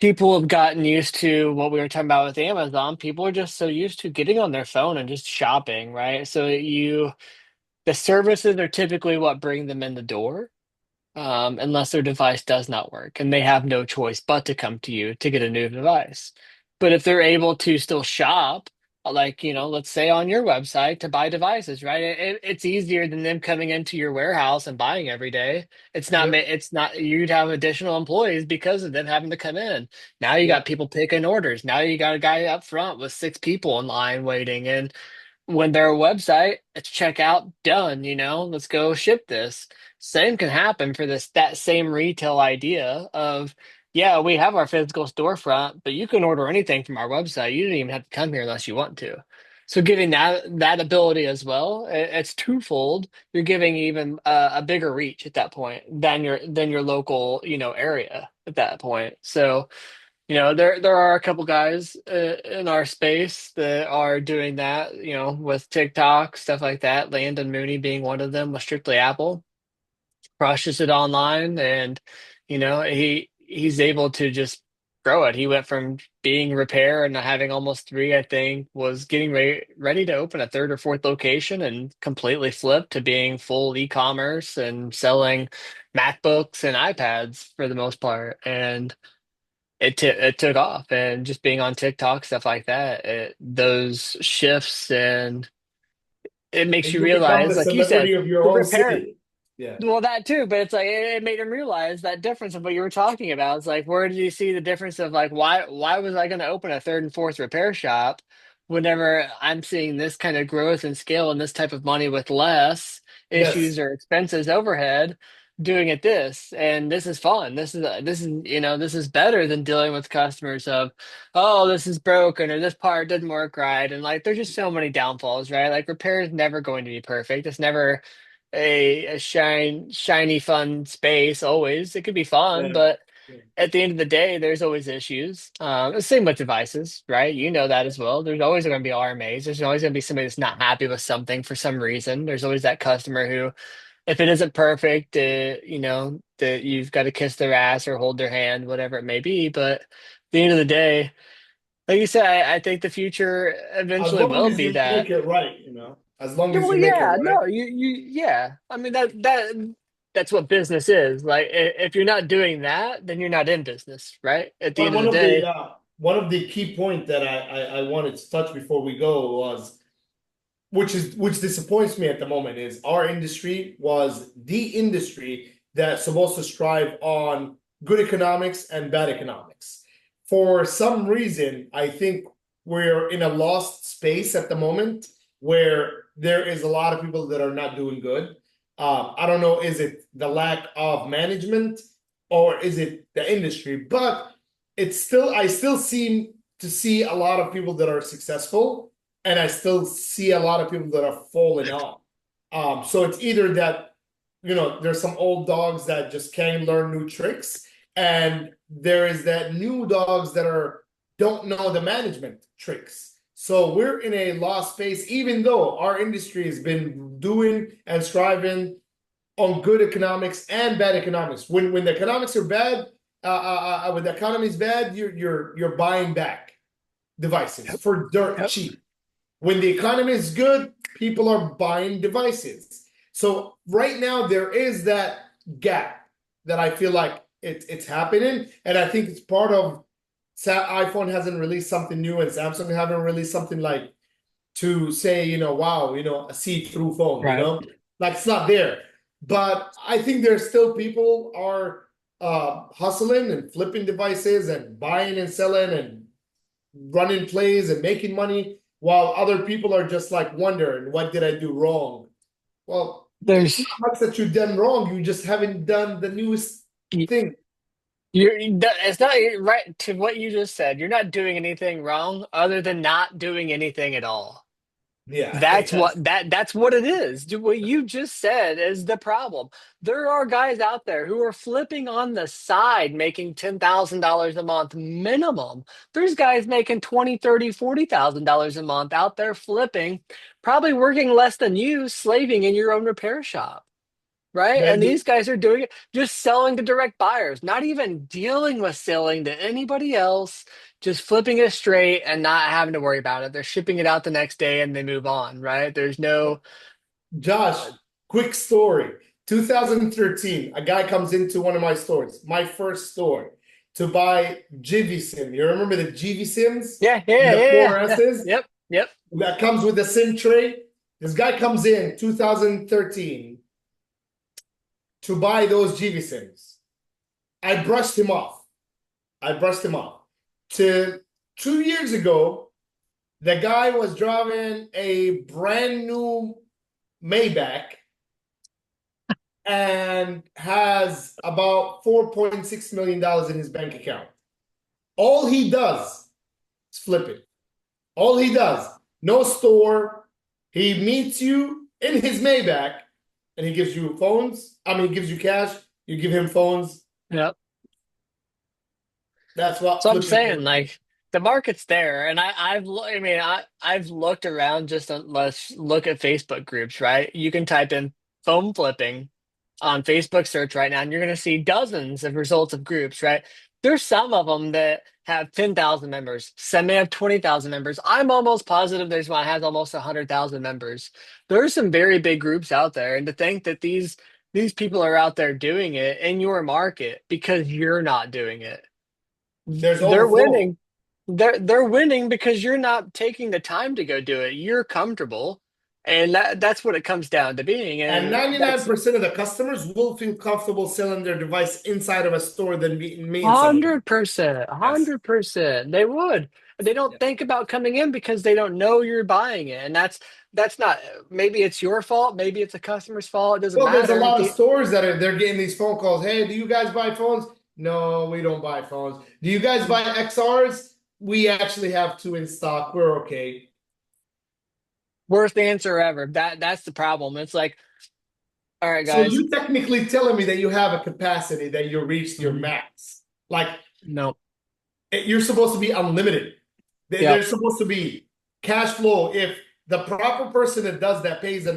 people have gotten used to what we were talking about with Amazon. People are just so used to getting on their phone and just shopping, right? So the services are typically what bring them in the door, unless their device does not work and they have no choice but to come to you to get a new device. But if they're able to still shop, like, let's say on your website to buy devices, right? It's easier than them coming into your warehouse and buying every day. Yep, It's not, you'd have additional employees because of them having to come in. Now you got yep, people picking orders. Now you got a guy up front with six people in line waiting. And when their website, it's checkout done, let's go ship this. Same can happen for that same retail idea of, yeah, we have our physical storefront, but you can order anything from our website. You don't even have to come here unless you want to. So giving that ability as well, it's twofold. You're giving even a bigger reach at that point than your local, area at that point. So there are a couple guys in our space that are doing that, with TikTok, stuff like that. Landon Mooney being one of them with Strictly Apple, crushes it online, and he's able to just grow it. He went from being repair and having almost three, I think, was getting ready to open a third or fourth location and completely flipped to being full e-commerce and selling MacBooks and iPads for the most part. And it took off, and just being on TikTok, stuff like that, those shifts, and it makes and you you become realize, the like you said, celebrity of your the own repair. city. Yeah. Well, that too, but it's like it made him realize that difference of what you were talking about. It's like, where did you see the difference of, like, why was I going to open a third and fourth repair shop whenever I'm seeing this kind of growth and scale and this type of money with less Yes. issues or expenses overhead, doing it this, and this is fun. This is better than dealing with customers of, oh, this is broken or this part didn't work right, and like there's just so many downfalls, right? Like repair is never going to be perfect. It's never a shiny fun space. Always it could be fun, Yeah. but Yeah. at the end of the day there's always issues. The same with devices, right? You know that as well. There's always going to be RMAs. There's always going to be somebody that's not happy with something for some reason. There's always that customer who if it isn't perfect, that you've got to kiss their ass or hold their hand, whatever it may be. But at the end of the day, like you said, I think the future As eventually long will as be you make that. it right, you know. As long Yeah, as well, you make it yeah, right. no, yeah. I mean that's what business is. Like, if you're not doing that, then you're not in business, right? At the One end of the one of the day, uh, one of the key point that I wanted to touch before we go was, which disappoints me at the moment, is our industry was the industry that's supposed to strive on good economics and bad economics. For some reason, I think we're in a lost space at the moment where there is a lot of people that are not doing good. I don't know, is it the lack of management or is it the industry? But I still seem to see a lot of people that are successful, and I still see a lot of people that are falling off. So it's either that, there's some old dogs that just can't learn new tricks, and there is that new dogs that don't know the management tricks. So we're in a lost space, even though our industry has been doing and striving on good economics and bad economics. When the economics are bad, when the economy is bad, you're buying back devices yep, for dirt yep. cheap. When the economy is good, people are buying devices. So right now there is that gap that I feel like it's happening, and I think it's part of iPhone hasn't released something new, and Samsung haven't released something like to say, wow, a see-through phone, Right. like it's not there. But I think there's still people are hustling and flipping devices and buying and selling and running plays and making money, while other people are just like wondering, what did I do wrong? Well, it's There's not much that you've done wrong. You just haven't done the newest thing. it's not right to what you just said. You're not doing anything wrong other than not doing anything at all. Yeah, That's yes. that's what it is. What you just said is the problem. There are guys out there who are flipping on the side making $10,000 a month minimum. There's guys making 20, 30, $40,000 a month out there flipping, probably working less than you, slaving in your own repair shop. Right? And There's these guys are doing it just selling to direct buyers, not even dealing with selling to anybody else, just flipping it straight and not having to worry about it. They're shipping it out the next day and they move on, right? There's no, Josh, quick story. 2013, a guy comes into one of my stores, my first store, to buy Jiffy Sim. You remember the Jiffy Sims? yeah, yeah, The yeah, yeah, 4Ss? yep, yep. That comes with the SIM tray. This guy comes in 2013 to buy those Jiffy Sims. I brushed him off. I brushed him off. To 2 years ago, the guy was driving a brand new Maybach and has about $4.6 million in his bank account. All he does is flip it. All he does, no store. He meets you in his Maybach and he gives you phones. I mean, he gives you cash. You give him phones. Yep. That's what So I'm flipping saying, is. like, the market's there, and I mean, I've looked around. Just let's look at Facebook groups, right? You can type in foam flipping on Facebook search right now, and you're going to see dozens of results of groups, right? There's some of them that have 10,000 members. Some may have 20,000 members. I'm almost positive there's one that has almost 100,000 members. There's some very big groups out there, and to think that these people are out there doing it in your market because you're not doing it, There's they're overflow. winning. They're winning because you're not taking the time to go do it. You're comfortable, and that's what it comes down to being. And And that's 99% of the customers will feel comfortable selling their device inside of a store than me and someone. 100%, Yes. 100%. They would. They don't Yeah. think about coming in because they don't know you're buying it, and that's not. Maybe it's your fault. Maybe it's the customer's fault. It doesn't Well, there's a matter. lot of stores that they're getting these phone calls. Hey, do you guys buy phones? No, we don't buy phones. Do you guys buy XRs? We actually have two in stock. We're okay. Worst answer ever. That's the problem. It's like, all right, So guys. you're technically telling me that you have a capacity that you reached your Mhm. max. Like No. you're supposed to be unlimited. Yep. There's supposed to be cash flow. If the proper person that does that pays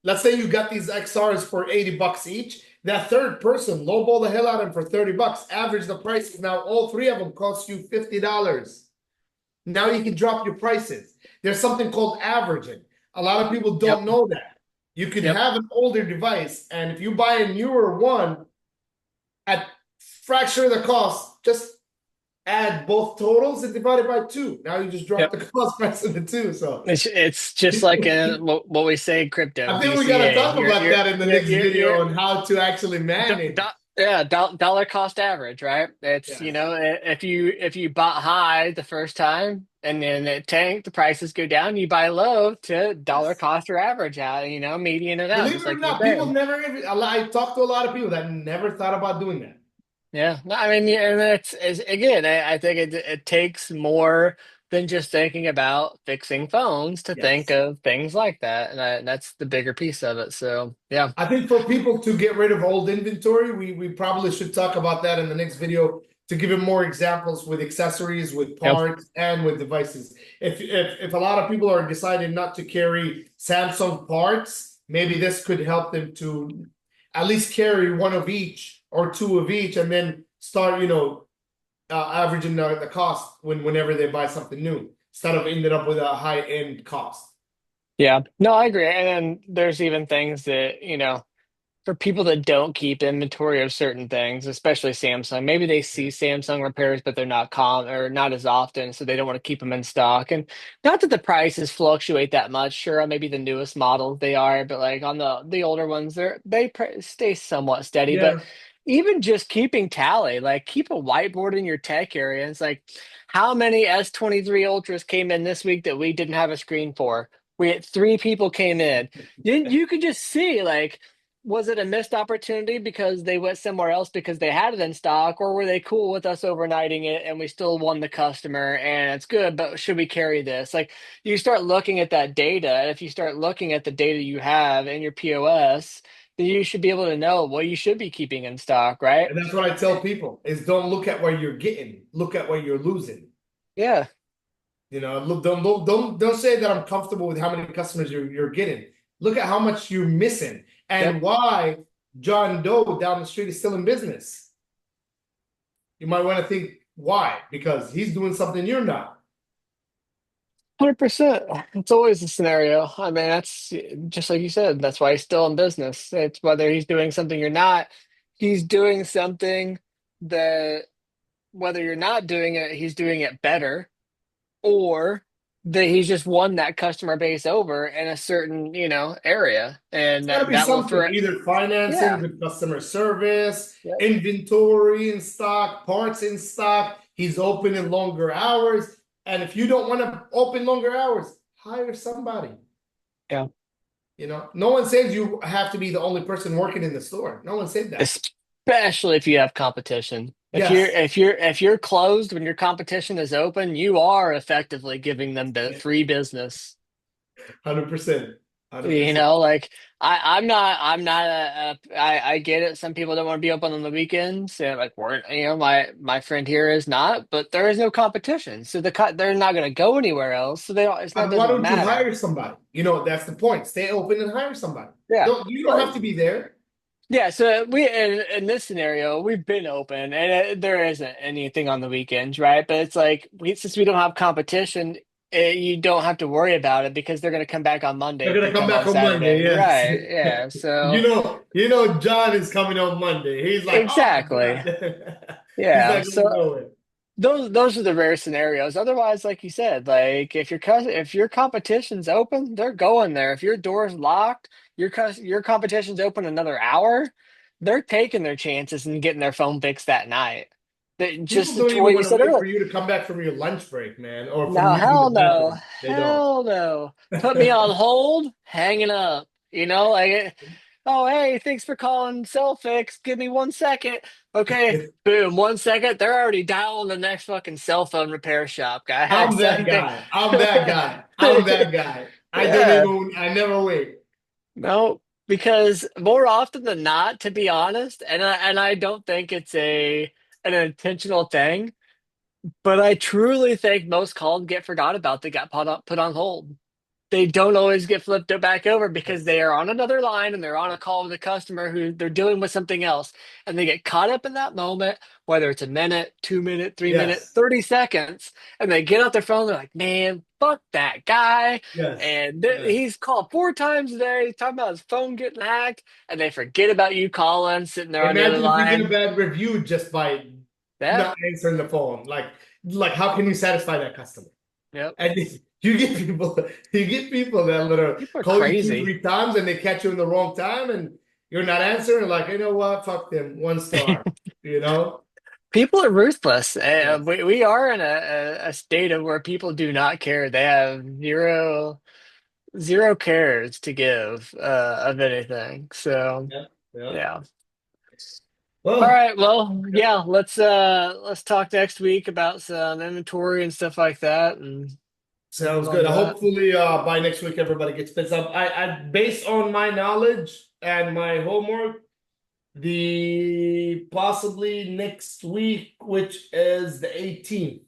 let's say you got these XRs for 80 bucks each. That third person lowball the hell out of them for 30 bucks. Average the prices. Now all three of them cost you $50. Now you can drop your prices. There's something called averaging. A lot of people Yep. don't know that. You could Yep. have an older device, and if you buy a newer one at fraction of the cost, just add both totals and divide it by two. Now you just drop Yep. the cost price of the two. So It's just like what we say in crypto, I think we gotta DCA. talk about that in the next You're video on how to actually manage. yeah, dollar cost average, right? It's, Yes. if you bought high the first time and then it tanked, the prices go down, you buy low to dollar Yes. cost or average out, median it out, Believe just it or like you were not, people saying. never even, I talked to a lot of people that never thought about doing that. Yeah, no, I mean, yeah, and it's again, I think it takes more than just thinking about fixing phones to think Yes. of things like that, and that's the bigger piece of it. So, yeah, I think for people to get rid of old inventory, we probably should talk about that in the next video to give them more examples with accessories, with yep, parts, and with devices. If a lot of people are deciding not to carry Samsung parts, maybe this could help them to at least carry one of each or two of each, and then start, averaging the cost whenever they buy something new, instead of ending up with a high end cost. yeah, no, I agree. And then there's even things that for people that don't keep inventory of certain things, especially Samsung, maybe they see Samsung repairs, but they're not or not as often, so they don't want to keep them in stock. And not that the prices fluctuate that much. Sure, on maybe the newest models they are, but like on the older ones, they stay somewhat steady. But Yeah. even just keeping tally, like keep a whiteboard in your tech area. It's like how many S23 Ultras came in this week that we didn't have a screen for. We had three people came in. You could just see like was it a missed opportunity because they went somewhere else because they had it in stock, or were they cool with us overnighting it and we still won the customer and it's good, but should we carry this? Like you start looking at that data, and if you start looking at the data you have in your POS, then you should be able to know what you should be keeping in stock, right? And that's what I tell people is don't look at what you're getting, look at what you're losing. Yeah. Look, don't say that I'm comfortable with how many customers you're getting. Look at how much you're missing Yep. and why John Doe down the street is still in business. You might want to think why, because he's doing something you're not. 100%. It's always a scenario. I mean, that's just like you said, that's why he's still in business. It's whether he's doing something or not, he's doing something that whether you're not doing it, he's doing it better, or that he's just won that customer base over in a certain, area. It's And got to be that will something, for either financing, yeah. good customer service, Yep. inventory in stock, parts in stock. He's open in longer hours. And if you don't want to open longer hours, hire somebody. Yeah. No one says you have to be the only person working in the store. No one said that. Especially if you have competition. Yes, If you're closed when your competition is open, you are effectively giving them free business. 100%. 100%. Like I'm not I get it. Some people don't want to be open on the weekends. And like we're my friend here is not, but there is no competition, so they're not going to go anywhere else. So they don't. It's not And why doesn't don't you matter. hire somebody? That's the point. Stay open and hire somebody. Yeah. You don't have to be there. Yeah, so we in this scenario we've been open and there isn't anything on the weekends, right? But it's like since we don't have competition, you don't have to worry about it because they're going to come back on Monday They're if gonna they come come back on on Monday. Saturday, Yes. right? Yeah, so John is coming on Monday. He's like, oh my exactly, God. He's yeah. not going So nowhere. those are the rare scenarios. Otherwise, like you said, like if your competition's open, they're going there. If your door's locked, your competition's open another hour, they're taking their chances and getting their phone fixed that night. People Just don't to even what you want to said wait for earlier. you to come back from your lunch break, man, or from No, using the hell no, bathroom. They don't. hell no. Put me on hold, hanging up. Like, oh hey, thanks for calling Cell Fix. Give me 1 second. Okay, boom, 1 second. They're already dialing the next fucking cell phone repair shop, guy. I'm that Same thing. guy. I'm that guy. I'm that guy. Yeah, I never wait. no, because more often than not, to be honest, and I don't think it's an intentional thing, but I truly think most calls get forgot about. They got put on hold. they don't always get flipped back over because they are on another line and they're on a call with a customer who they're dealing with something else, and they get caught up in that moment, whether it's a minute, 2 minute, 3 minute, Yes. 30 seconds, and they get out their phone. They're like, "Man, fuck that guy," Yes. and Yes. he's called 4 times today talking about his phone getting hacked, and they forget about you calling, sitting there on the other Imagine if you get a line. bad review just by Yeah, not answering the phone. Like how can you satisfy that customer? yep. And you get people, you get people that literally People are call you two, crazy. 3 times and they catch you in the wrong time and you're not answering. Like, you know what? Fuck them. 1 star. You know? People are ruthless. Yes. We are in a state of where people do not care. They have zero cares to give of anything. So Yeah. Yeah. yeah. All Well, right. Well, yeah. Let's talk next week about some inventory and stuff like that, and move sounds on good. to that. Hopefully, by next week everybody gets pissed up. I based on my knowledge and my homework, the possibly next week, which is the 18th,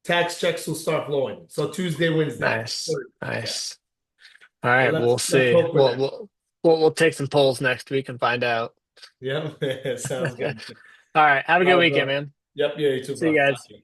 tax checks will start flowing. So Tuesday, Wednesday. Nice, Thursday. Yeah. nice. All So right. We'll let's see. hope for that. We'll take some polls next week and find out. Yeah. Sounds All good. right. Have a good All right, weekend, bro. man. Yep. Yeah, you too, See you bro. guys. Talk to you.